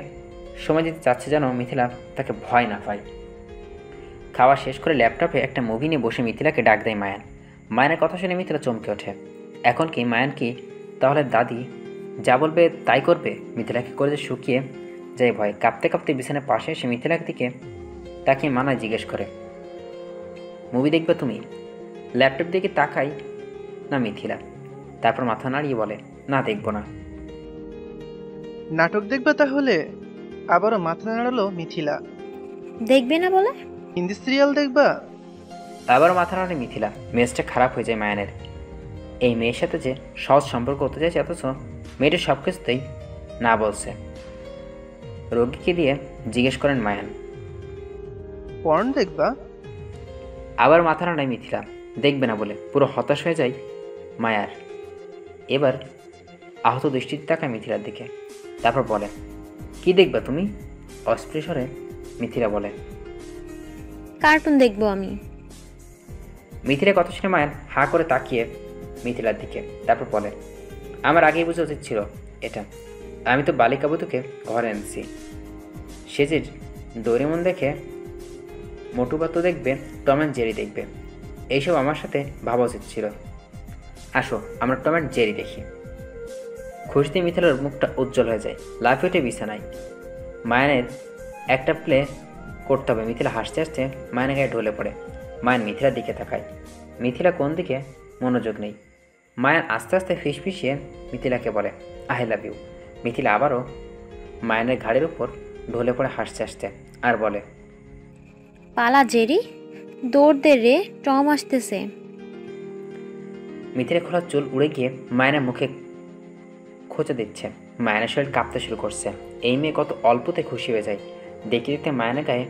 সময় দিতে চাচ্ছে যেন মিথিলা তাকে ভয় না পায়। খাওয়া শেষ করে ল্যাপটপে একটা মুভি নিয়ে বসে মিথিলাকে ডাক দেয় মায়ান। মায়ানের কথা শুনে মিথিলা চমকে ওঠে। এখন কি মায়ান কি তাহলে দাদি যা বলবে তাই করবে? মিথিলাকে করে যে শুকিয়ে যায় ভয়। কাঁপতে কাঁপতে বিছানার পাশে এসে মিথিলার দিকে তাকিয়ে মানায় জিজ্ঞেস করে, মুভি দেখবে তুমি? ল্যাপটপ দিকে তাকাই না মিথিলা, তারপর মাথা নাড়িয়ে বলে, না দেখবো না। নাটক দেখবা তাহলে? আবারও মাথা নাড়ালো মিথিলা। দেখবে না বলে? হিন্দি সিরিয়াল দেখবা? আবারও মাথা নাড়ে মিথিলা। মেজটা খারাপ হয়ে যায় মায়ানের। এই মেয়ের সাথে যে সহজ সম্পর্ক হতে চাইছে, অথচ মেয়েটা সব কিছুতেই না বলছে। রোগীকে দিয়ে জিজ্ঞেস করেন মায়ান, পর্ন দেখবা? আবার মাথা নাড়ায় মিথিলা। দেখবে না বলে পুরো হতাশ হয়ে যায় মায়ার। এবার আহত দৃষ্টিতে তাকায় মিথিলার দিকে, তারপর বলে, কি দেখবা তুমি? অস্পৃশরে মিথিলা বলে, কার্টুন দেখবো আমি। মিথিলার কথা শুনে মায়ান হাঁ করে তাকিয়ে মিথিলার দিকে, তারপর বলে, আমার আগেই বোঝা উচিত ছিল এটা। আমি তো বালিকা বধূকে ঘরে এনেছি। সেজের ডোরেমন দেখে মোটুপাত্র দেখবে, টম অ্যান্ড জেরি দেখবে, এইসব আমার সাথে ভাবা উচিত ছিল। আসো আমরা টম অ্যান্ড জেরি দেখি। খুশিতে মিথিলার মুখটা উজ্জ্বল হয়ে যায়। লাফিয়ে ওঠে বিছানায়। মায়ানের একটা প্লে করতে হবে। মিথিলা হাসতে হাসতে মায়ানের গায়ে ঢলে পড়ে। মায়ান মিথিলার দিকে তাকায়। মিথিলা কোন দিকে মনোযোগ নেই। মায়ান আস্তে আস্তে ফিসফিসিয়ে মিথিলাকে বলে, আই লাভ ইউ। মিথিলা আবারও মায়ানের ঘাড়ের উপর ঢলে পড়ে হাসতে হাসতে আর বলে, পালা জেরি, দৌড় দে রে, টম আসতেছে। মিথিলা খোলা চুল উড়ে গিয়ে মায়ানের মুখে খোঁচা দিচ্ছে। মায়ানের শরীর কাঁপতে শুরু করছে। এই মেয়ে কত অল্পতে খুশি হয়ে যায়। দেখতে দেখতে মায়ানের গায়ে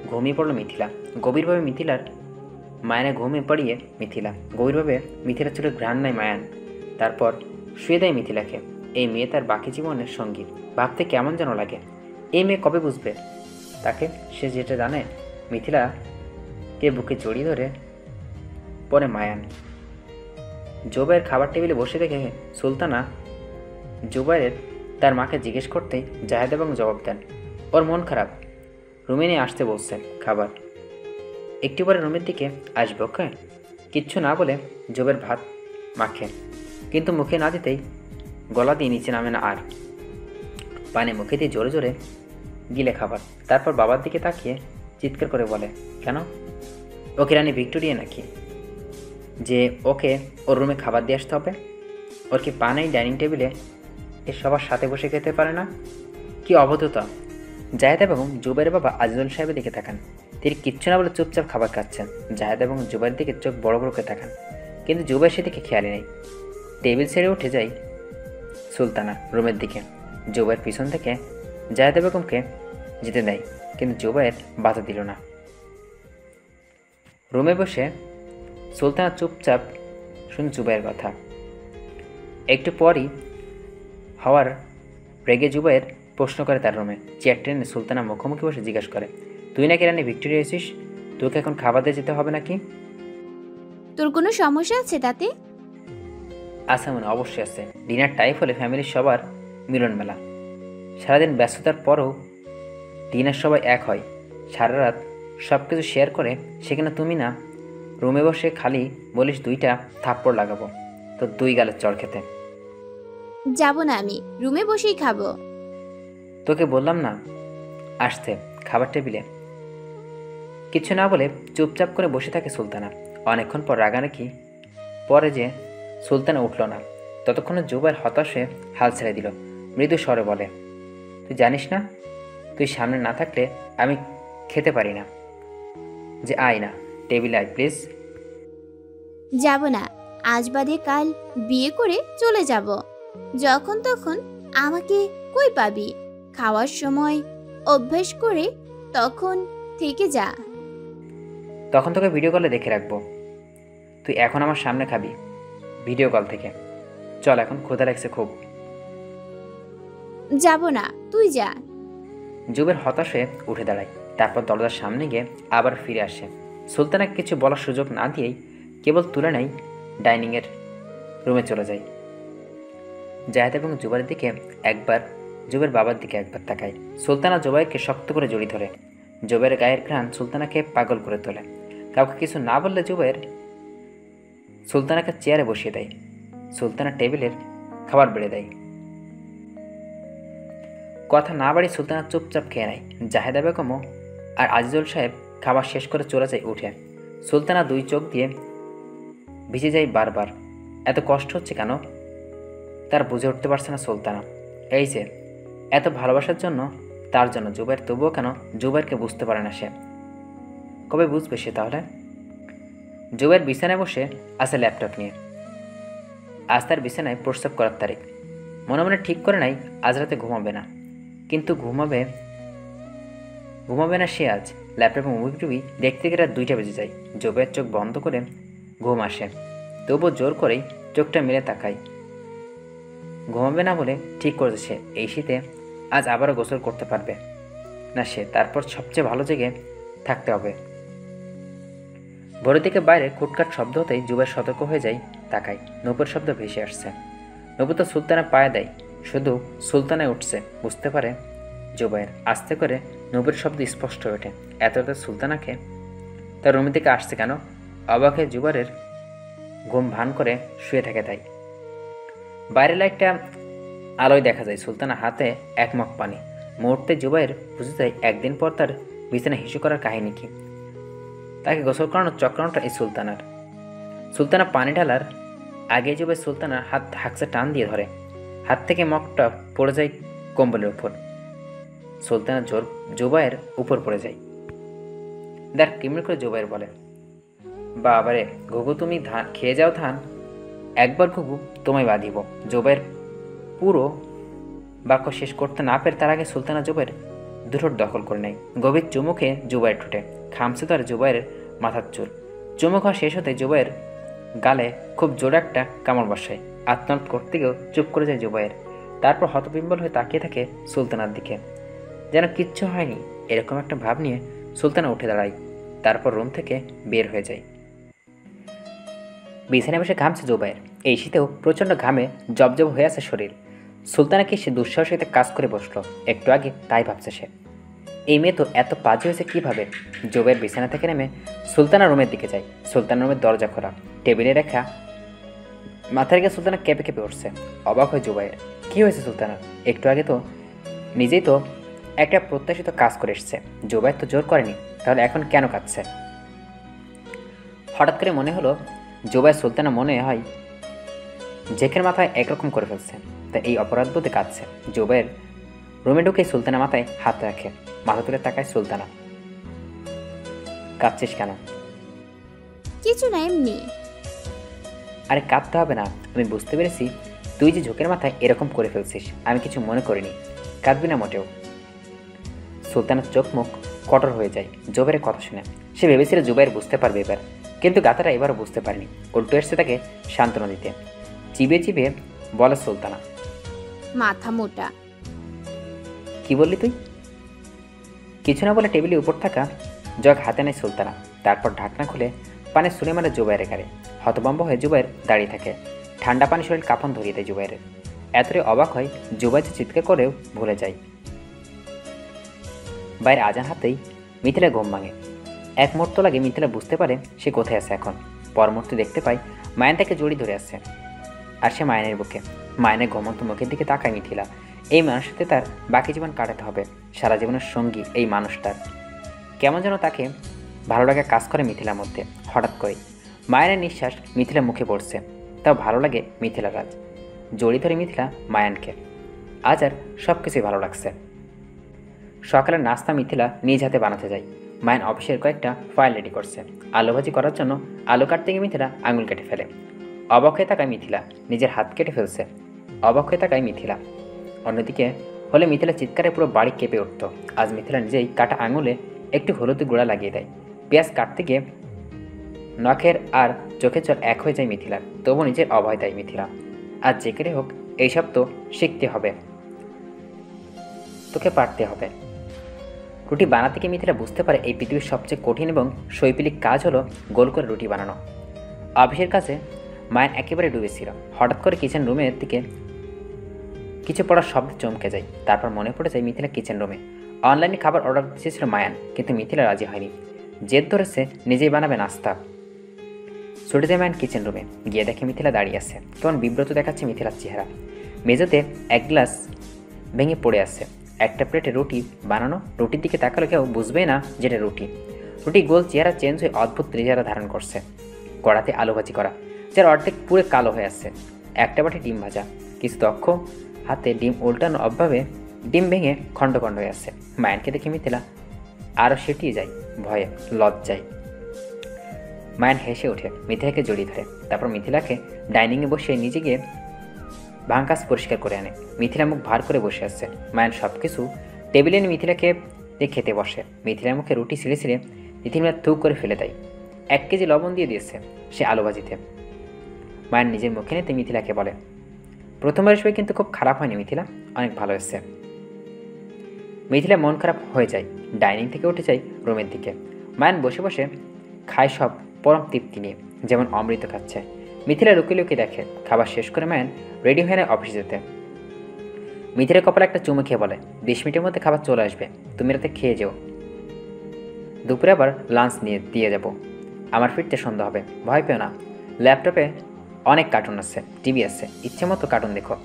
ঘুমিয়ে পড়ল মিথিলা। গভীরভাবে মিথিলার মায়ানে ঘুমিয়ে পড়িয়ে মিথিলা। গভীরভাবে মিথিলার চোখে ঘ্রাণ নেয় মায়ান। তারপর শুয়ে দেয় মিথিলাকে। এই মেয়ে তার বাকি জীবনের সঙ্গী। ভাবতে কেমন যেন লাগে। এই মেয়ে কবে বুঝবে তাকে? সে যেটা জানে, মিথিলাকে বুকে জড়িয়ে ধরে পরে মায়ান। জুবাইর খাবার টেবিলে বসে দেখে সুলতানা জুবাইরের তার মাকে জিজ্ঞেস করতেই জাহেদ এবং জবাব দেন, ওর মন খারাপ, রুমে নিয়ে আসতে বলছে খাবার। একটু পরে রুমের দিকে আসবে, ওকে? কিচ্ছু না বলে জুবাইর ভাত মাখে, কিন্তু মুখে না দিতেই গলা দিয়ে নিচে নামে না আর। পানি মুখে দিয়ে জোরে জোরে গিলে খাবার। তারপর বাবার দিকে তাকিয়ে চিৎকার করে বলে, কেন? ওকে রানী ভিক্টোরিয়া নাকি যে ওকে ওর রুমে খাবার দিয়ে আসতে হবে? ওর কি পা নেই ডাইনিং টেবিলে এ সবার সাথে বসে খেতে পারে না? কি অবধতা! জাহেদ এবং জুবাইরের বাবা আজিজুল সাহেবের দিকে তাকান। তিনি কিচ্ছু না বলে চুপচাপ খাবার খাচ্ছেন। জাহেদ এবং জুবাইরের দিকে চোখ বড় বড় করে তাকান, কিন্তু জুবাইর সেদিকে খেয়ালই নেই। টেবিল ছেড়ে উঠে যায় সুলতানা রুমের দিকে। জুবাইর পিছন থেকে জাহেদ বেগমকে যেতে দেয়, কিন্তু জুবাইর বাধা দিল না। রুমে বসে সুলতানা চুপচাপ শুন জুবাইয়ের কথা। একটু পরই হওয়ার রেগে জুবাইর প্রশ্ন করে তার রুমে। চেয়ার টেনে সুলতানা মুখোমুখি বসে জিজ্ঞাসা করে, তুই নাকি রানী ভিক্টোরিয়া এসিস? তোকে এখন খাবার দিয়ে যেতে হবে নাকি? তোর কোনো সমস্যা আছে তাতে? আছে মনে অবশ্যই আছে। ডিনার টাইপ হলে ফ্যামিলির সবার মিলন মেলা। সারাদিন ব্যস্ততার পরও ডিনার সবাই এক হয়, সারা রাত সব কিছু শেয়ার করে। সেখানে তুমি না রুমে বসে খালি বলিস দুইটা থাপ্পড় লাগাবো তো দুই গালের চড় খেতে। যাব না, আমি রুমে বসেই খাবো। তোকে বললাম না আসতে খাবার টেবিলে। কিছু না বলে চুপচাপ করে বসে থাকে সুলতানা। অনেকক্ষণ পর রাগারাগি পরে যে সুলতানা উঠল না, ততক্ষণে জুবাইর হতাশ হয়ে হাল ছেড়ে দিল। মৃদু স্বরে বলে, তুই জানিস না তুই সামনে না থাকলে আমি খেতে পারি না। যে আয় না টেবিলে আয় প্লিজ। যাব না, আজ বাদে কাল বিয়ে করে চলে যাব। যখন তখন আমাকে কই পাবি? খাওয়ার সময় অভ্যাস করে তখন থেকে যা। তখন তোকে ভিডিও কলে দেখে রাখবো। তুই এখন আমার সামনে খাবি ভিডিও কল থেকে। চল, এখন ক্ষুধা লাগছে খুব। যাব না, তুই যা। জুবের হতাশ হয়ে উঠে দাঁড়ায়। তারপর দরজার সামনে গিয়ে আবার ফিরে আসে। সুলতানাকে কিছু বলার সুযোগ না দিয়েই কেবল তুলে নেয় ডাইনিংয়ের রুমে চলে যায়। জাহেদ এবং জুবাইরের দিকে একবার, জুবের বাবার দিকে একবার তাকায়। সুলতানা জুবাইরকে শক্ত করে জড়িয়ে ধরে। জুবাইরের গায়ের ঘ্রাণ সুলতানাকে পাগল করে তোলে। কাউকে কিছু না বললে জুবাইর সুলতানাকে চেয়ারে বসিয়ে দেয়। সুলতানা টেবিলের খাবার বেড়ে দেয়। কথা না বাড়িয়ে সুলতানা চুপচাপ খেয়ে নেয়। জাহেদা বেগমও আর আজিজুল সাহেব খাবার শেষ করে চলে যায় উঠে। সুলতানা দুই চোখ দিয়ে ভিজে যায় বারবার। এত কষ্ট হচ্ছে কেন তার বুঝে উঠতে পারছে না সুলতানা। এই যে এত ভালোবাসার জন্য, তার জন্য জুবাইর, তবুও কেন জুবাইরকে বুঝতে পারে না সে? কবে বুঝবে সে তাহলে? জুবাইর বিছানায় বসে আছে ল্যাপটপ নিয়ে। আজ তার বিছানায় প্রস্রাব করার তারিখ। মনে মনে ঠিক করে নাই আজ রাতে ঘুমাবে না, কিন্তু ঘুমাবে না সে আজ। ল্যাপটপে মুভি টুভি দেখতে গেলে 2টা বেজে যায়। জুবাইর চোখ বন্ধ করে ঘুম আসে, তবুও জোর করেই চোখটা মেলে তাকায়। ঘুমাবে না বলে ঠিক করেছে সে এই শীতে আজ আবারও গোসল করতে পারবে না সে। তারপর সবচেয়ে ভালো জেগে থাকতে হবে। ভোরের দিকে বাইরে খুটখাট শব্দ হতেই জুবাইর সতর্ক হয়ে যায়, তাকায়। নূপুর শব্দ ভেসে আসছে। নূপুর তো সুলতানা পায়ে দেয়, শুধু সুলতানায় উঠছে বুঝতে পারে জুবাইর। আস্তে করে নূপুরের শব্দ স্পষ্ট হয়ে ওঠে। এত সুলতানাকে তার রুমের দিকে আসছে কেন? অবাক হয়ে জুবাইরের ঘুম ভান করে শুয়ে থাকে তাই। বাইরের লাইটটা আলোয় দেখা যায় সুলতানা হাতে এক মগ পানি। মুহূর্তে জুবাইর বুঝে যায় একদিন পর তার বিছানা হিসু করার কাহিনী কি। তাকে গোসল করানোর চক্রানোটা এই সুলতানার। সুলতানা পানি ঢালার আগে জুবাইর সুলতানার হাত হাঁকসে টান দিয়ে ধরে। হাত থেকে মগটা পড়ে যায় কম্বলের উপর। সুলতানা জুবাইয়ের উপর পড়ে যায়। দেখ কিমড় করে জুবাইর বলে, বাবারে ঘুঘু, তুমি খেয়ে যাও ধান, একবার ঘুঘু তোমায় বাঁধিব। জুবাইর পুরো বাক্য শেষ করতে না পেরে তার আগে সুলতানা জুবাইর দুটোর দখল করে নেয়। গভীর চুমুকে জুবাইর ঠোঁটে খামছে ধরে জুবাইরের মাথার চুল। চুমু খাওয়া শেষ হতে জুবাইয়ের গালে খুব জোরে একটা কামড় বসায়। আত্মনাদ করতে গিয়েও চুপ করে যায় জুবাইয়ের। তারপর হতবিম্বল হয়ে তাকিয়ে থাকে সুলতানার দিকে, যেন কিচ্ছু হয়নি এরকম একটা ভাব নিয়ে সুলতানা উঠে দাঁড়ায়। তারপর রুম থেকে বের হয়ে যায়। বিছানায় বসে ঘামছে জুবাইয়ের। এই শীতেও প্রচণ্ড ঘামে জবজব হয়ে আছে শরীর। সুলতানাকে সে দুঃসাহসিকতা কাজ করে বসলো। একটু আগে তাই ভাবছে সে, এই মেয়ে তো এত বাজে হয়েছে কীভাবে। জুবাইয়ের বিছানা থেকে নেমে সুলতানা রুমের দিকে যায়। সুলতানা রুমের দরজা খোলা, টেবিলে রেখা মাথা রেখে সুলতানা কেঁপে কেঁপে উঠছে। অবাক হয় জুবাইয়ের। কী হয়েছে সুলতানা? একটু আগে তো নিজেই তো একটা প্রত্যাশিত কাজ করে এসছে। জুবাইর তো জোর করেনি, তাহলে এখন কেন কাঁদছে? হঠাৎ করে মনে হলো জুবাইর সুলতানা মনে হয় জেকের মাথায় একরকম করে ফেলছে, তাই এই অপরাধবোধে কাঁদছে। জুবাইর রুমে ঢুকে সুলতানা মাথায় হাত রাখে, মাথা তুলে তাকায় সুলতানা। কাঁদছিস কেন? কিছু না, এমনি। আরে কাঁদতে হবে না, আমি বুঝতে পেরেছি তুই যে ঝোঁকের মাথায় এরকম করে ফেলছিস। আমি কিছু মনে করিনি, কাঁদবি না মোটেও। সুলতানার চোখ মুখ কঠোর হয়ে যায় জুবাইরের কথা শুনে। সে ভেবেছিল জুবাইর বুঝতে পারবে এবার, কিন্তু গাতারা এবারও বুঝতে পারেনি। উল্টো এসছে তাকে সান্ত্বনা দিতে। চিবিয়ে চিবিয়ে বলে সুলতানা, মাথা মোটা। কি বললি তুই? কিছু না বলে টেবিলের উপর থাকা জগ হাতে নেয় সুলতানা। তারপর ঢাকনা খুলে পানে সুরে মারে জুবাইরের গাড়ি। হতভম্ব হয়ে জুবাইর দাঁড়িয়ে থাকে। ঠান্ডা পানি শরীর কাঁপন ধরিয়ে দেয় জুবাইরের। এতটাই অবাক হয় জুবাইর চিৎকার করেও ভুলে যায়। বাইরে আজান হাতেই মিথিলা ঘুম ভাঙে। এক মুহূর্ত লাগে মিথিলা বুঝতে পারে সে কোথায় আছে এখন। পর মুহূর্তে দেখতে পায় মায়ান তাকে জড়ি ধরে আছে, আর সে মায়ানের বুকে। মায়ানের ঘুমন্ত মুখের দিকে তাকায় মিথিলা। এই মানুষের সাথে তার বাকি জীবন কাটাতে হবে, সারা জীবনের সঙ্গী এই মানুষটার। কেমন যেন তাকে ভালো লাগা কাজ করে মিথিলার মধ্যে। হঠাৎ করে মায়ানের নিঃশ্বাস মিথিলার মুখে পড়ছে, তাও ভালো লাগে মিথিলার আজ। জড়ি ধরে মিথিলা মায়ানকে। আজ আর সব কিছুই ভালো লাগছে। সকালের নাস্তা মিথিলা নিজ হাতে বানাতে যায়। মায়ান অফিসের কয়েকটা ফাইল রেডি করছে। আলু ভাজি করার জন্য আলু কাটতে গিয়ে মিথিলা আঙুল কেটে ফেলে। অবাক হয়ে তাকায় মিথিলা, নিজের হাত কেটে ফেলছে। অবাক হয়ে তাকায় মিথিলা। অন্যদিকে হলে মিথিলা চিৎকারে পুরো বাড়ি কেঁপে উঠত। আজ মিথিলা নিজেই কাটা আঙুলে একটু হলুদের গুঁড়া লাগিয়ে দেয়। পেঁয়াজ কাটতে গিয়ে নখের আর চোখের জল এক হয়ে যায় মিথিলার, তবু নিজের অভয় দেয় মিথিলা। আজ যে করে হোক এইসব তো শিখতে হবে, তোকে পারতে হবে। রুটি বানাতে গিয়ে মিথিলা বুঝতে পারে এই পৃথিবীর সবচেয়ে কঠিন এবং শৈল্পিক কাজ হলো গোল করে রুটি বানানো। অফিসের কাছে মায়ান একেবারে ডুবেছিল। হঠাৎ করে কিচেন রুমের দিকে কিছু পড়ার শব্দে চমকে যায়। তারপর মনে পড়ে যায় মিথিলা কিচেন রুমে অনলাইনে খাবার অর্ডার দিয়েছিল মায়ান, কিন্তু মিথিলা রাজি হয়নি। জেদ ধরেছে নিজেই বানাবে নাস্তা। ছুটে যায় মায়ান কিচেন রুমে। গিয়ে দেখে মিথিলা দাঁড়িয়ে আছে। কেমন বিব্রত দেখাচ্ছে মিথিলার চেহারা। মেঝেতে এক গ্লাস ভেঙে পড়ে আছে। একটা প্লেটে রুটি বানানো। রুটির দিকে তাকালে কেউ বুঝবেই না যেটা রুটি। রুটি গোল চেহারা চেঞ্জ হয়ে অদ্ভুত চেহারা ধারণ করছে। কড়াতে আলু ভাজি করা, যার অর্ধেক পুরো কালো হয়ে আছে। একটা বাটি ডিম ভাজা। কিছু দক্ষ হাতে ডিম উল্টানো অভাবে ডিম ভেঙে খণ্ড খণ্ড হয়ে আছে। মায়ানকে দেখে মিথিলা আরও সেটিয়ে যায় ভয়ে, লজ্জায়। মায়ান হেসে ওঠে, মিথিলাকে জড়িয়ে ধরে। তারপর মিথিলাকে ডাইনিংয়ে বসিয়ে নিজে গিয়ে ভাঙকাজ পরিষ্কার করে আনে। মিথিলা মুখ ভার করে বসে আছে। মায়ান সব কিছু টেবিলে এনে মিথিলাকে দিয়ে খেতে বসে। মিথিলার মুখে রুটি ছিঁড়ে ছিঁড়ে মিথিলা থুক করে ফেলে দেয়। 1 কেজি লবণ দিয়ে দিয়েছে সে আলু ভাজিতে। মায়ান নিজের মুখে নিতে মিথিলাকে বলে, প্রথমবার হিসেবে কিন্তু খুব খারাপ হয়নি মিথিলা, অনেক ভালো এসছে। মিথিলা মন খারাপ হয়ে যায়। ডাইনিং থেকে উঠে যায় রুমের দিকে। মায়ান বসে বসে খায় সব পরম তৃপ্তি নিয়ে, যেমন অমৃত খাচ্ছে। মিথিলা লুকিয়ে লুকিয়ে দেখে। খাবার শেষ করে মায়ান রেডি হয়ে নেয় অফিসে যেতে। মিথিলার কপালে একটা চুমু খেয়ে বলে, 20 মিনিটের মধ্যে খাবার চলে আসবে, তুমি রাতে খেয়ে যেও। দুপুরে আবার লাঞ্চ নিয়ে দিয়ে যাব। আমার ফিরতে সন্ধ্যা হবে, ভয় পেও না। ল্যাপটপে অনেক কার্টুন আছে, টিভি আছে, ইচ্ছে মতো কার্টুন দেখো।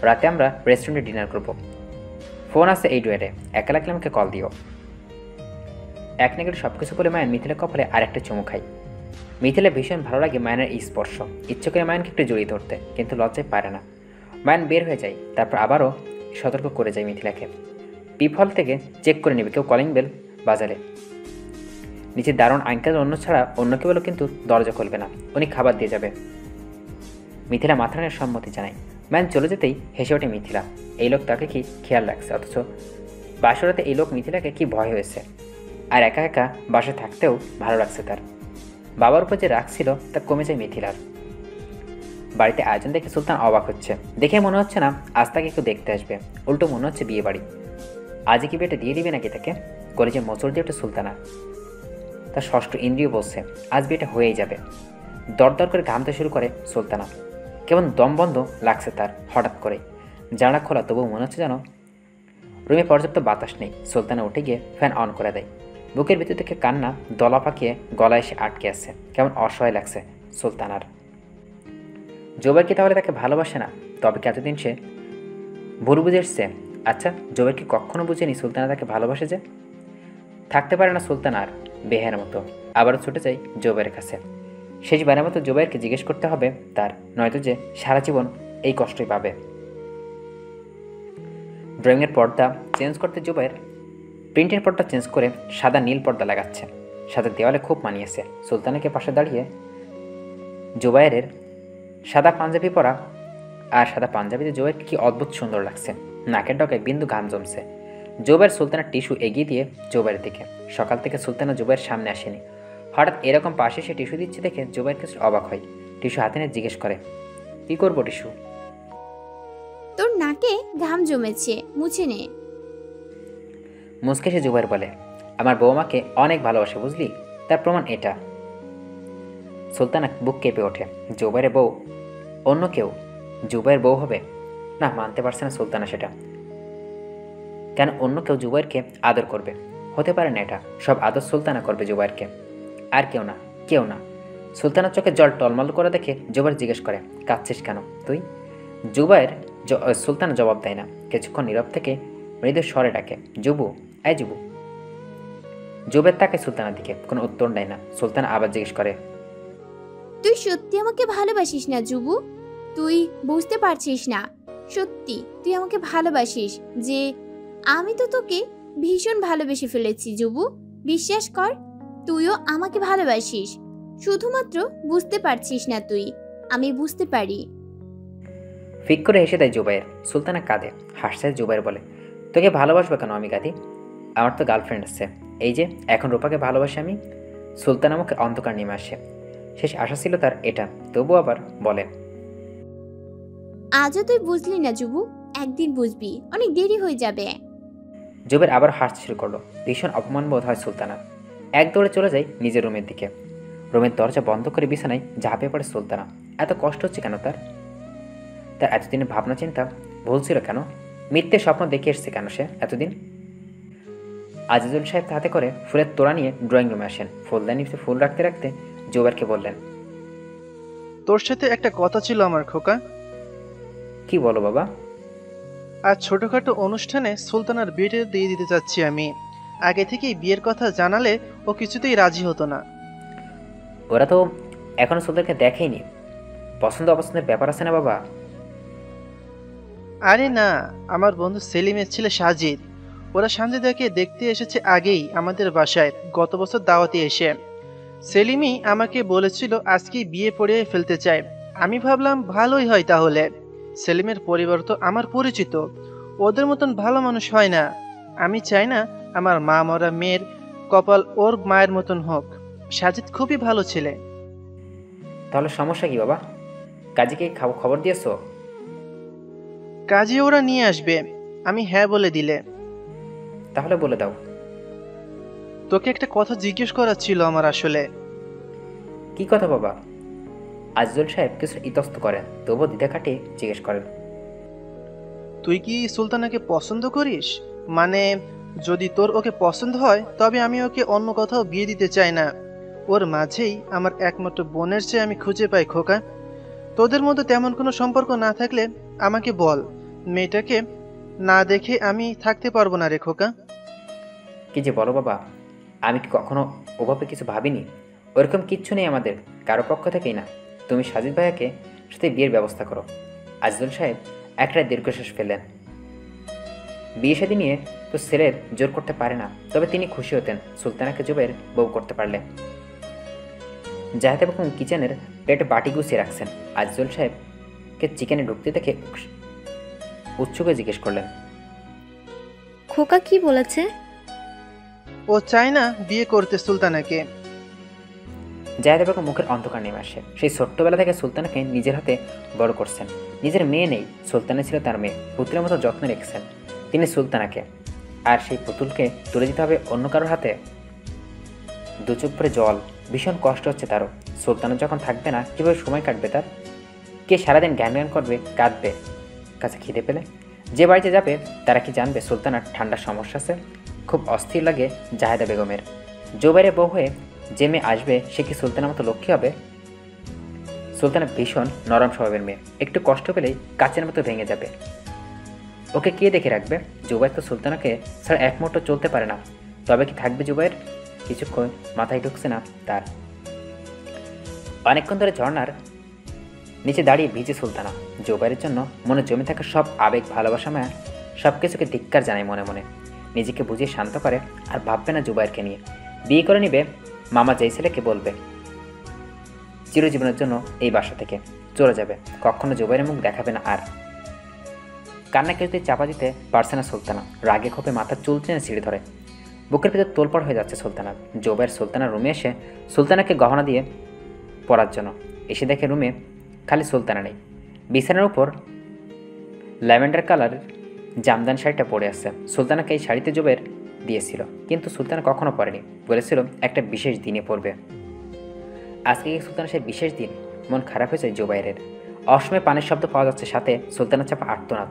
রাতে আমরা রেস্টুরেন্টে ডিনার করব। ফোন আছে এই ডুয়ারে, একা লাগলে আমাকে কল দিও। এক নাগারে সব কিছু বলে মায়ান মিথিলার কপালে আরেকটা চুমু খাই। মিথিলা ভীষণ ভালো লাগে মায়ানের এই স্পর্শ। ইচ্ছে করে মায়ানকে একটু জড়িয়ে ধরতে, কিন্তু লজ্জায় পারে না। মায়ান বের হয়ে যায়। তারপর আবারও সতর্ক করে যায় মিথিলাকে, পিফল থেকে চেক করে নেবে কেউ কলিং বেল বাজালে। নিচে দারুণ আঙ্কেল অন্য ছাড়া অন্য কেউ বলো কিন্তু দরজা খুলবে না, উনি খাবার দিয়ে যাবে। মিথিলা মাথা নাড়ে সম্মতি জানায়। মায়ান চলে যেতেই হেসে ওঠে মিথিলা। এই লোক তাকে কি খেয়াল রাখছে, অথচ বাসরাতে এই লোক মিথিলাকে কি ভয় হয়েছে। আর একা একা বাসায় থাকতেও ভালো লাগছে তার। বাবার উপর যে রাগ ছিল তা কমে যায় মিথিলার। বাড়িতে আয়োজন দেখে সুলতান অবাক হচ্ছে। দেখে মনে হচ্ছে না আজ তাকে একটু দেখতে আসবে, উল্টো মনে হচ্ছে বিয়ে বাড়ি। আজই কি বিয়েটা দিয়ে দিবে নাকি তাকে? কলেজে মোচড় দিয়ে ওঠে সুলতানা। তার ষষ্ঠ ইন্দ্রিয় বলছে আজ বিয়েটা হয়েই যাবে। দরদর করে ঘামতে শুরু করে সুলতানা। কেমন দম বন্ধ লাগছে তার হঠাৎ করে। জানালা খোলা, তবুও মনে হচ্ছে যেন রুমে পর্যাপ্ত বাতাস নেই। সুলতানা উঠে গিয়ে ফ্যান অন করে দেয়। বুকের ভিতর থেকে কান্না দলা পাকিয়ে গলায় এসে আটকে আসছে। কেমন অসহায় লাগছে সুলতানার। জোবের কি তাহলে তাকে ভালোবাসে না? তবে কি এতদিন সে ভুল বুঝে এসছে? আচ্ছা, জোবের কি কখনো বুঝেনি সুলতানা তাকে ভালোবাসে যে? থাকতে পারে না সুলতান আর বেহের মতো। আবারও ছুটে যায় জোবের কাছে। শেষবারের মতো জোবাইরকে জিজ্ঞেস করতে হবে তার, নয়তো যে সারা জীবন এই কষ্টই পাবে। ড্রয়িংয়ের পর্দা চেঞ্জ করতে জোবাইর প্রিন্টের পর্দা চেঞ্জ করে সাদা নীল পর্দা লাগাচ্ছে। সাদা দেওয়ালে খুব মানিয়েছে। সুলতানাকে পাশে দাঁড়িয়ে জোবাইরের সাদা পাঞ্জাবি পরা আর সাদা পাঞ্জাবিতে জোবাইরকে কি অদ্ভুত সুন্দর লাগছে। নাকের ডগায় বিন্দু ঘাম জমছে। জোবাইর সুলতানার টিস্যু এগিয়ে দিয়ে জোবাইরের দিকে। সকাল থেকে সুলতানা জোবাইয়ের সামনে আসেনি। হঠাৎ এরকম পাশে সে টিস্যু দিচ্ছে দেখে জোবাইর কিছু অবাক হয়। টিস্যু হাতে নিয়ে জিজ্ঞেস করে, কি করবো টিস্যু? তোর নাকে ঘাম জমেছে, মুছে নে। মুচকে সে জোবাইর বলে, আমার বৌমাকে অনেক ভালোবাসে বুঝলি, তার প্রমাণ এটা। সুলতানা বুক কেঁপে ওঠে। জোবাইরের বউ অন্য কেউ জুবাইয়ের বউ হবে? না, মানতে পারছে না সুলতানা সেটা। কেন অন্য কেউ জুবাইরকে আদর করবে? হতে পারে না এটা। সব আদর সুলতানা করবে জুবাইরকে, আর কেউ না, কেউ না। সুলতানার চোখে জল টলমল করে দেখে জুবাইর জিজ্ঞেস করে, কাঁদছিস কেন তুই? জুবাইর সুলতানা জবাব দেয় না। কিছুক্ষণ নীরব থেকে মৃদু স্বরে ডাকে, জুবু, আয় জুবু। জুবাইর তাকে সুলতানার দিকে, কোনো উত্তর দেয় না। সুলতানা আবার জিজ্ঞেস করে, তুই সত্যি আমাকে ভালোবাসিস না জুবু? তুই বুঝতে পারছিস না। সত্যি তুই আমাকে ভালোবাসিস যে? আমি তো তোকে ভীষণ ভালোবেসে ফেলেছি জুবু। বিশ্বাস কর, তুইও আমাকে ভালোবাসিস, শুধুমাত্র বুঝতে পারছিস না তুই। আমি বুঝতে পারি। ফিক করে হেসে দেয় জুবাইর। সুলতানা কাঁদে। হাসছে জুবাইর বলে, তোকে ভালোবাসবে কেন আমি গাদি? আমার তো গার্লফ্রেন্ড আছে। এই যে এখন রূপাকে ভালোবাসি আমি। সুলতানা মুখে অন্ধকার নেমে আসে। শেষ আশা ছিল তার এটা, তবু আবার বলে, আজও তুই বুঝলি না জুবু, একদিন বুঝবি, অনেক দেরি হয়ে যাবে। জুবাইর আবার হাসতে শুরু করলো। ভীষণ অপমান বোধ হয় সুলতানা। এক দৌড়ে চলে যায় নিজের রুমের দিকে। রুমের দরজা বন্ধ করে বিছানায় ঝাঁপিয়ে পড়ে সুলতানা। এত কষ্ট হচ্ছে কেন তার? তার এতদিনের ভাবনা চিন্তা ভুল ছিল কেন? মিথ্যে স্বপ্ন দেখে এসছে কেন সে এতদিন? আজিজুল সাহেব হাতে করে ফুলের তোড়া নিয়ে ড্রয়িং রুমে আসেন। ফুলদানিতে ফুল রাখতে রাখতে জুবাইরকে বললেন, তোর সাথে একটা কথা ছিল আমার খোকা। কি বলো বাবা? আজ ছোটখাটো অনুষ্ঠানে সুলতানার বিয়েটা দিয়ে দিতে চাচ্ছি আমি। আগে থেকেই বিয়ের কথা জানালে ও কিছুতেই রাজি হতো না। ওরা তো এখনো সুলতানকে দেখেইনি। পছন্দ অপছন্দের ব্যাপার আছে না বাবা? আরে না, আমার বন্ধু সেলিমের ছেলে সাজিদ, ওরা সানজিদাকে দেখতে এসেছে আগেই আমাদের বাসায় গত বছর দাওয়াতে এসে। সেলিমই আমাকে বলেছিল আজকেই বিয়ে পড়িয়ে ফেলতে চায়। আমি ভাবলাম ভালোই হয় তাহলে। সেলিমের পরিবার তো আমার পরিচিত, ওদের মতন ভালো মানুষ হয় না। আমি চাই না আমার মা মরা মেয়ের কপাল ওর মায়ের মতন হোক। সাজিদ খুবই ভালো ছেলে। তাহলে সমস্যা কি বাবা? কাজীকে খবর দিয়েছো? কাজে ওরা নিয়ে আসবে, আমি হ্যাঁ বলে দিলে। তাহলে বলে দাও। তোকে একটা কথা জিজ্ঞেস করার ছিল আমার আসলে। কি কথা বাবা? আজিজুল সাহেব কিছু ইতস্ত করেন, তবুও দ্বিধা কাটিয়ে জিজ্ঞেস করেন, তুই কি সুলতানাকে পছন্দ করিস? মানে যদি তোর ওকে পছন্দ হয় তবে আমি ওকে অন্য কোথাও বিয়ে দিতে চাই না। ওর মাঝেই আমার একমাত্র বোনের চেয়ে আমি খুঁজে পাই খোকা। তোদের মধ্যে তেমন কোনো সম্পর্ক না থাকলে আমাকে বল, মেয়েটাকে না দেখে আমি থাকতে পারবো না রে খোকা। কি যে বলো বাবা, আমি কি কখনো ওভাবে কিছু ভাবিনি। ওরকম কিচ্ছু নেই আমাদের কারো পক্ষ থেকেই না। তুমি সাজিদ ভাইয়াকে সাথে বিয়ের ব্যবস্থা করো। আজিজুল সাহেব একটা দীর্ঘশ্বাস ফেললেন। বিয়ে শাদী নিয়ে তো ছেলের জোর করতে পারে না, তবে তিনি খুশি হতেন সুলতানাকে জুবাইর বউ করতে পারলে। জাহেদ বেগম কিচেনের প্লেটে বাটি গুছিয়ে রাখছেন। আজিজুল সাহেবকে চিকেনে ঢুকতে দেখে উৎসুকে জিজ্ঞেস করলেন, খোকা কি বলেছে? ও চায় না বিয়ে করতে সুলতানাকে। জাহেদা বেগম মুখের অন্ধকার নেমে আসে। সেই ছোট্টবেলা থেকে সুলতানাকে নিজের হাতে বড় করছেন। নিজের মেয়ে নেই, সুলতানা ছিল তার মেয়ে, পুত্রের মতো যত্ন রেখেছেন তিনি সুলতানাকে। আর সেই পুতুলকে তুলে দিতে হবে অন্য কারোর হাতে। দু চোখ ভরে জল, ভীষণ কষ্ট হচ্ছে তারও। সুলতানা যখন থাকবে না, কীভাবে সময় কাটবে তার? কে সারাদিন জ্ঞান জ্ঞান করবে, কাঁদবে কাছে খিদে পেলে? যে বাড়িতে যাবে তারা কি জানবে সুলতানার ঠান্ডার সমস্যা আছে? খুব অস্থির লাগে জাহেদা বেগমের। জোবাইরের বউ হয়ে যে মেয়ে আসবে সে কি সুলতানার মতো লক্ষ্মী হবে? সুলতানা ভীষণ নরম স্বভাবের মেয়ে, একটু কষ্ট পেলেই কাচের মতো ভেঙে যাবে। ওকে কে দেখে রাখবে? জুবাইর তো সুলতানাকে ছাড়া এক মুহূর্ত চলতে পারে না। তবে কি থাকবে জুবাইর? কিছুক্ষণ মাথায় ঢুকছে না তার। অনেকক্ষণ ধরে ঝর্ণার নিচে দাঁড়িয়ে ভিজে সুলতানা। জুবাইরের জন্য মনে জমে থাকা সব আবেগ, ভালোবাসা, মায়া সব কিছুকে ধিক্কার জানায় মনে মনে। নিজেকে বুঝিয়ে শান্ত করে আর ভাববে না জুবাইরকে নিয়ে। বিয়ে করে নিবে, মামা যেই ছেলেকে বলবে চিরজীবনের জন্য এই বাসা থেকে চলে যাবে, কখনো জুবাইরের মুখ দেখাবে না আর। কান্না কিছুতেই চাপা দিতে পারছে না সুলতানা। রাগে ক্ষোভে মাথার চুল টেনে ছিঁড়ে ধরে। বুকের ভিতর তোলপাড় হয়ে যাচ্ছে সুলতানার। জুবাইর সুলতানার রুমে এসে সুলতানাকে গহনা দিয়ে পরার জন্য এসে দেখে রুমে খালি সুলতানা নেই। বিছানার উপর ল্যাভেন্ডার কালারের জামদান শাড়িটা পরে আছে। সুলতানাকে এই শাড়িতে জুবাইর দিয়েছিল, কিন্তু সুলতানা কখনো পরেনি। বলেছিল একটা বিশেষ দিনে পরবে। আজকে কি সুলতানা সেই বিশেষ দিন? মন খারাপ হয়েছে জুবাইরের। অসময়ে পানির শব্দ পাওয়া যাচ্ছে, সাথে সুলতানা চাপা আর্তনাদ।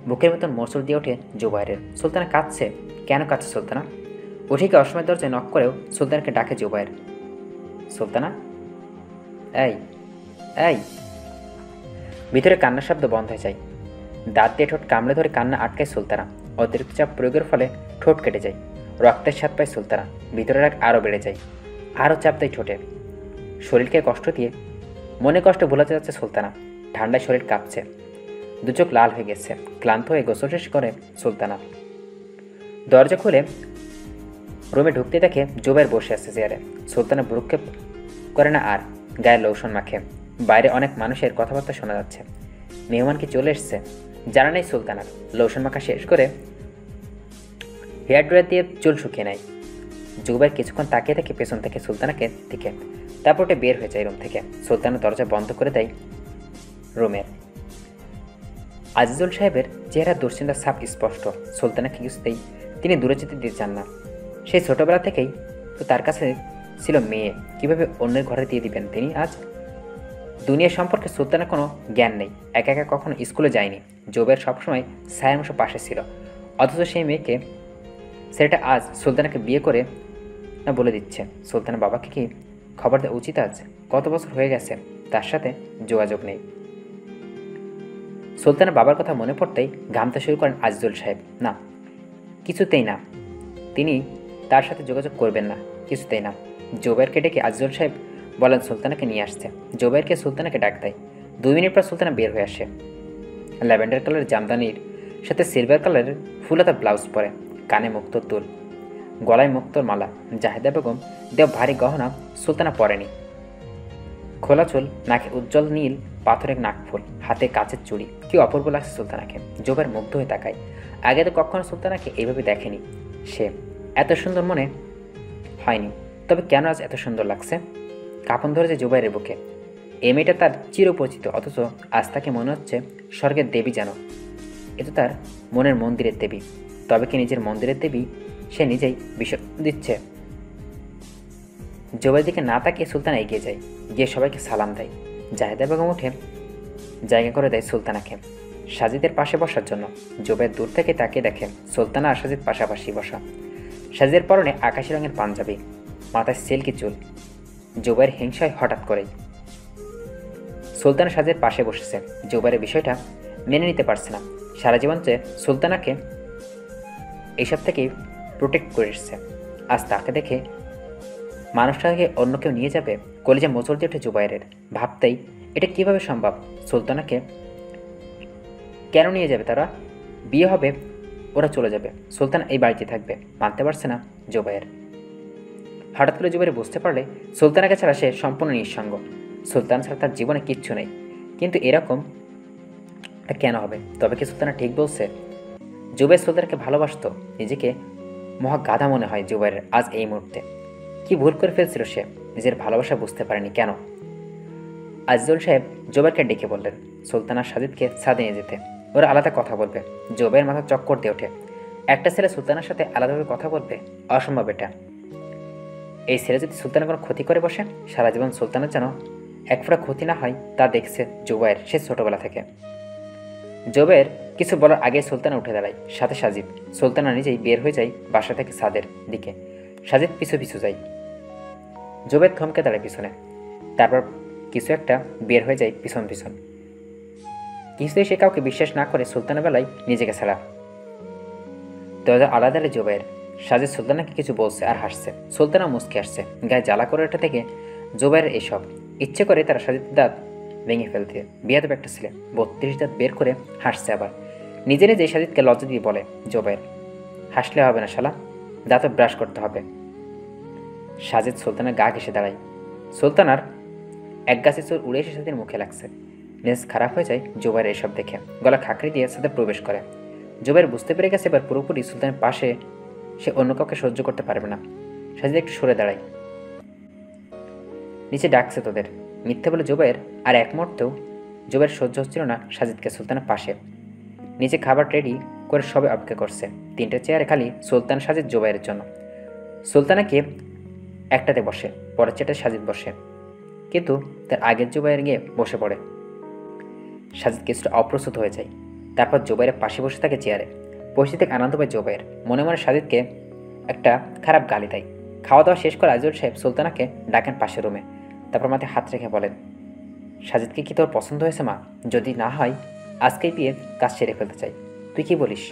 বুকের মতন মোচড় দিয়ে ওঠে জুবাইরের। সুলতানা কাঁদছে। কেন কাঁদছে সুলতানা? উঠে গিয়ে অসময়ের দরজায় নক করেও সুলতানাকে ডাকে জুবাইর। সুলতানা, এই এই। ভিতরে কান্নার শব্দ বন্ধ হয়ে যায়। দাঁত দিয়ে ঠোঁট কামড়ে ধরে কান্না আটকায় সুলতানা। অতিরিক্ত চাপ প্রয়োগের ফলে ঠোঁট কেটে যায়। রক্তের স্বাদ পায় সুলতানা। ভিতরের রাগ আরও বেড়ে যায়। আরও চাপ দেয় ঠোঁটে। শরীরকে কষ্ট দিয়ে মনে কষ্ট ভোলাতে যাচ্ছে সুলতানা। ঠান্ডায় শরীর কাঁপছে, দু চোখ লাল হয়ে গেছে। ক্লান্ত হয়ে গোসল শেষ করে সুলতানা দরজা খুলে রুমে ঢুকতে দেখে জুবাইর বসে আছে চেয়ারে। সুলতানা ভ্রুক্ষেপ করে না আর, গায়ে লোশন মাখে। বাইরে অনেক মানুষের কথাবার্তা শোনা যাচ্ছে। মেহমান কি চলে এসছে জানা নেই সুলতানার। লোশন মাখা শেষ করে হেয়ার ড্রায়ার দিয়ে চুল শুকিয়ে নেয়। জুবাইর কিছুক্ষণ তাকিয়ে থাকে পেছন থেকে সুলতানাকে দিকে, তারপর ওটা বের হয়ে যায় রুম থেকে। সুলতানা দরজা বন্ধ করে দেয় রুমের। আজিজুল সাহেবের চেহারা দুশ্চিন্তার ছাপ স্পষ্ট। সুলতানাকে কিছুতেই তিনি দূরে যেতে দিতে চান না। সেই ছোটবেলা থেকেই তো তার কাছে ছিল মেয়ে, কিভাবে অন্যের ঘরে দিয়ে দিবেন তিনি আজ? দুনিয়া সম্পর্কে সুলতানের কোনো জ্ঞান নেই। একা একা কখনো স্কুলে যায়নি। জুবাইর সবসময় ছায়ার মতো পাশে ছিল। অথচ সেই মেয়েকে সেটা আজ সুলতানাকে বিয়ে করে না বলে দিচ্ছে। সুলতানের বাবাকে কি খবর দেওয়া উচিত আজ? কত বছর হয়ে গেছে তার সাথে যোগাযোগ নেই। সুলতানের বাবার কথা মনে পড়তেই ঘামতে শুরু করেন আজিজুল সাহেব। না, কিছুতেই না, তিনি তার সাথে যোগাযোগ করবেন না, কিছুতেই না। জুবাইরকে ডেকে আজিজুল সাহেব বলেন সুলতানাকে নিয়ে আসছে। জুবাইরকে সুলতানাকে ডাক দেয়। 2 মিনিট পর সুলতানা বের হয়ে আসে। ল্যাভেন্ডার কালারের জামদানির সাথে সিলভার কালারের ফুলাতা ব্লাউজ পরে, কানে মুক্তোর দুল, গলায় মুক্তোর মালা। জাহেদা বেগম দেও ভারী গহনা সুলতানা পরেনি। খোলা চুল, নাকে উজ্জ্বল নীল পাথরের নাকফুল, হাতে কাচের চুড়ি। কি অপূর্ব লাগছে সুলতানাকে। জুবাইর মুগ্ধ হয়ে তাকায়। আগে তো কখনো সুলতানাকে এইভাবে দেখেনি সে। এত সুন্দর মনে হয়নি, তবে কেন আজ এত সুন্দর লাগছে? কাঁপন ধরেছে জুবাইরের বুকে। এই মেয়েটা তার চিরপরিচিত, অথচ আজ তাকে মনে হচ্ছে স্বর্গের দেবী যেন। এ তো তার মনের মন্দিরের দেবী। তবে কি নিজের মন্দিরের দেবী সে নিজেই বিসর্জন দিচ্ছে? জুবাইরের দিকে না তাকিয়ে সুলতানা এগিয়ে যায়, গিয়ে সবাইকে সালাম দেয়। জাহেদা বেগম উঠে জায়গা করে দেয় সুলতানাকে সাজিদের পাশে বসার জন্য। জুবাইর দূর থেকে তাকিয়ে দেখে সুলতানা আর সাজিদ পাশাপাশি বসা। সাজিদের পরনে আকাশি রঙের পাঞ্জাবি, মাথায় সিল্কি চুল। জুবাইর হিংসায় হঠাৎ করেই সুলতানা সাজের পাশে বসেছে। জুবাইরের বিষয়টা মেনে নিতে পারছে না। সারা জীবন যে সুলতানাকে এইসব থেকেই প্রোটেক্ট করে এসছে, আজ তাকে দেখে মানুষটাকে অন্য কেউ নিয়ে যাবে। কলিজা মোচড় দিয়ে ওঠে জুবাইরের। ভাবতেই এটা কিভাবে সম্ভব? সুলতানাকে কেন নিয়ে যাবে তারা? বিয়ে হবে, ওরা চলে যাবে, সুলতান এই বাড়িতে থাকবে। মানতে পারছে না জুবাইর। হঠাৎ করে জুবাইর বুঝতে পারলে সুলতানাকে ছাড়া সে সম্পূর্ণ নিঃসঙ্গ। সুলতান ছাড়া তার জীবনে কিচ্ছু নেই। কিন্তু এরকম কেন হবে? তবে কি সুলতানা ঠিক বলছে? জুবাইর সুলতানকে ভালোবাসত। নিজেকে মহা গাধা মনে হয় জুবাইরের আজ এই মুহূর্তে। কি কি ভুল করে ফেলছিল সে? নিজের ভালোবাসা বুঝতে পারেনি কেন? আজিজুল সাহেব জোবাইরকে ডেকে বললেন সুলতানা সাজিদকে ছাদে নিয়ে যেতে, ওরা আলাদা কথা বলবে। জোবাইর মাথা চক্কর দিয়ে ওঠে। একটা ছেলে সুলতানার সাথে আলাদাভাবে কথা বলবে? অসম্ভব এটা। এই ছেলে যদি সুলতানের কোনো ক্ষতি করে বসে, সারা জীবন সুলতানের যেন এক ফোঁটা ক্ষতি না হয় তা দেখছে জোবাইর সে ছোটবেলা থেকে। জোবাইর কিছু বলার আগে সুলতানা উঠে দাঁড়ায়, সাথে সাজিদ। সুলতানা নিজেই বের হয়ে যায় বাসা থেকে ছাদের দিকে। সাজিদ পিছু পিছু যায়। জোবাইর থমকে দাঁড়ায় পিছনে, তারপর কিছু একটা বের হয়ে যায় পিছন পিছন। কিছুতেই সে কাউকে বিশ্বাস না করে সুলতানের বেলায় নিজেকে ছাড়া। দরজা আলাদা জোবাইর। সাজিদ সুলতানাকে কিছু বলছে আর হাসছে। সুলতানা মুচকে আসছে, গায়ে জ্বালা করে ওঠা থেকে জোবাইরের এসব। ইচ্ছে করে তারা সাজিদের দাঁত ভেঙে ফেলতে। বিয়াদব একটা ছেলে 32 দাঁত বের করে হাসছে আবার। নিজে নিজে সাজিদকে লজ্জা দিয়ে বলে জোবাইর, হাসলে হবে না শালা, দাঁতও ব্রাশ করতে হবে। সাজিদ সুলতানার গা ঘেসে দাঁড়ায়। সুলতানার এক গাছে চোর উড়ে এসে সাথে মুখে লাগছে। মেজাজ খারাপ হয়ে যায় জোবাইর এসব দেখে। গলা খাঁকড়ি দিয়ে সাথে প্রবেশ করে। জোবাইর বুঝতে পেরে গেছে এবার পুরোপুরি সুলতানের পাশে সে অন্য কাউকে সহ্য করতে পারবে না। সাজিদ একটু সরে দাঁড়ায়। নিচে ডাকছে তোদের। মিথ্যে বলে জোবাইর আর এক মুহূর্তেও জোবাইর সহ্য হচ্ছিল না সাজিদকে সুলতানের পাশে। নিচে খাবার রেডি করে সবে অপেক্ষা করছে। 3টে চেয়ারে খালি সুলতান সাজিদ জোবাইরের জন্য। সুলতানাকে একটাতে বসে, পরের চেয়ারটায় সাজিদ বসে, কিন্তু তার আগের জোবাইর গিয়ে বসে পড়ে। সাজিদ কিছুটা অপ্রস্তুত হয়ে যায়। তারপর জোবাইরের পাশে বসে থাকে চেয়ারে। বসে থেকে আনন্দ পায় জোবাইর। মনে মনে সাজিদকে একটা খারাপ গালি দেয়। খাওয়া দাওয়া শেষ করে আজিজুল সাহেব সুলতানাকে ডাকেন পাশের রুমে। তারপর মাথায় হাত রেখে বলেন, সাজিদকে কি তোর পছন্দ হয়েছে মা? যদি না হয় আজকেই বিয়ে কাজ সেরে ফেলতে চাই, তুই কি বলিস?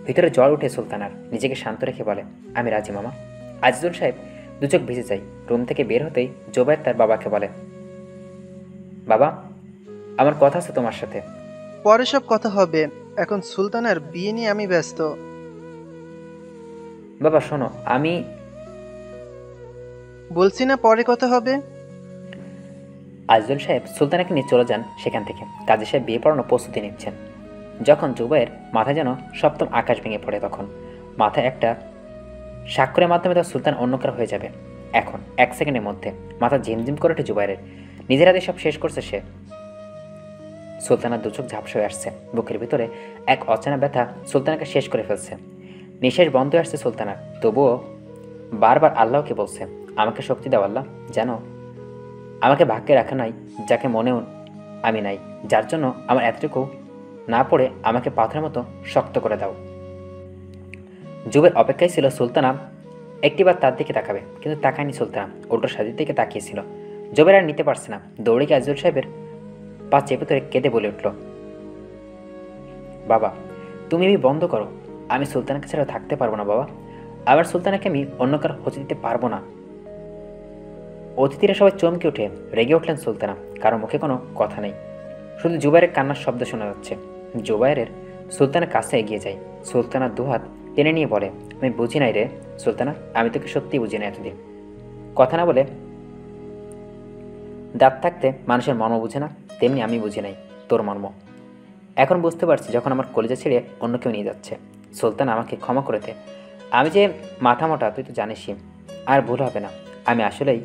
ভিতরে জ্বর উঠে সুলতানার। নিজেকে শান্ত রেখে বলে, আমি রাজি মামা। আজিজুল সাহেব দু চোখ ভিজে যায়। রুম থেকে বের হতেই জোবাইর তার বাবাকে বলে, বাবা আমার কথা আছে তোমার সাথে। পরে সব কথা হবে, এখন সুলতানার বিয়ে নিয়ে আমি ব্যস্ত। বাবা শোনো, আমি বলছি না পরে কথা হবে। আজিজুল সাহেব সুলতানাকে নিয়ে চলে যান সেখান থেকে। কাজী সাহেব বিয়ে পড়ানোর প্রস্তুতি নিচ্ছেন। যখন জুবাইর মাথায় যেন সপ্তম আকাশ ভেঙে পড়ে, তখন মাথায় একটা স্বাক্ষরের মাধ্যমে তার সুলতান অন্যকার হয়ে যাবে। এখন 1 সেকেন্ডের মধ্যে মাথা ঝিমঝিম করে ওঠে জুবাইরের। নিজের হাতে সব শেষ করছে সে। সুলতানার দুচোখ ঝাপসা হয়ে আসছে। বুকের ভিতরে এক অচেনা ব্যথা সুলতানাকে শেষ করে ফেলছে। নিঃশ্বাস বন্ধ হয়ে আসছে সুলতানার। তবুও বারবার আল্লাহকে বলছে, আমাকে শক্তি দাও আল্লাহ, যেন আমাকে ভাগ্যে রাখা নাই, যাকে মনেও আমি নাই, যার জন্য আমার এতটুকু না পড়ে আমাকে পাথরের মতো শক্ত করে দাও। জুবের অপেক্ষায় ছিল সুলতানা একটিবার তার দিকে তাকাবে, কিন্তু তাকায়নি সুলতানা। উল্টো সাজির দিকে তাকিয়েছিল। জুবের আর নিতে পারছে না। দৌড়ে গিয়ে আজিজুল সাহেবের পা চেপে ধরে কেঁদে বলে উঠল, বাবা তুমি বন্ধ করো, আমি সুলতানাকে ছাড়া থাকতে পারবো না বাবা। আবার সুলতানাকে আমি অন্য কারো হতে দিতে পারবো না। অতিথিরা সবাই চমকে উঠে রেগে উঠলেন সুলতানা। কারো মুখে কোনো কথা নেই, শুধু জুবাইরের কান্নার শব্দ শোনা যাচ্ছে। জুবাইরের সুলতানের কাছে এগিয়ে যায়। সুলতানার দুহাত টেনে নিয়ে বলে, আমি বুঝি নাই রে সুলতানা, আমি তোকে সত্যিই বুঝি না এতদিন। কথা না বলে দাঁত থাকতে মানুষের মর্ম বুঝে না, তেমনি আমি বুঝি নাই তোর মর্ম। এখন বুঝতে পারছি যখন আমার কলেজে ছেড়ে অন্য কেউ নিয়ে যাচ্ছে। সুলতান আমাকে ক্ষমা করে দে। আমি যে মাথা মোটা তুই তো জানিসই, আর ভুল হবে না। আমি আসলেই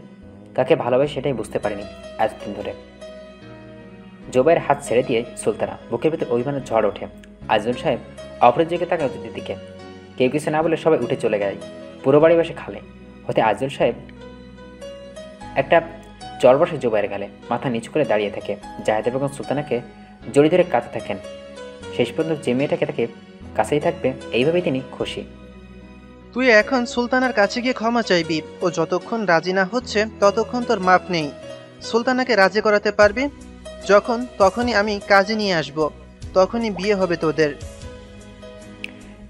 কাকে ভালোবাসি সেটাই বুঝতে পারিনি এতদিন ধরে। জোবাইয়ের হাত ছেড়ে দিয়ে সুলতানা বুকের ভিতরে অভিমানের ঝড় ওঠে। আজিজুল সাহেব অপরের দিকে তাকায় অতিথির দিকে। কেউ কিছু না বলে সবাই উঠে চলে গেল। পুরো বাড়ি বসে খালে হতে আজিজুল সাহেব একটা চর বসে জোবাইয়ের গালে মাথা নিচু করে দাঁড়িয়ে থাকে। জাহেদা বেগম সুলতানাকে জড়ি ধরে কাঁদতে থাকেন। শেষ পর্যন্ত যে মেয়েটাকে তাকে কাছেই থাকবে এইভাবেই তিনি খুশি। তুই এখন সুলতানার কাছে গিয়ে ক্ষমা চাইবি। ও যতক্ষণ রাজি না হচ্ছে ততক্ষণ তোর মাপ নেই। সুলতানাকে রাজি করাতে পারবি যখন, তখনই আমি কাজে নিয়ে আসব, তখনই বিয়ে হবে তোদের।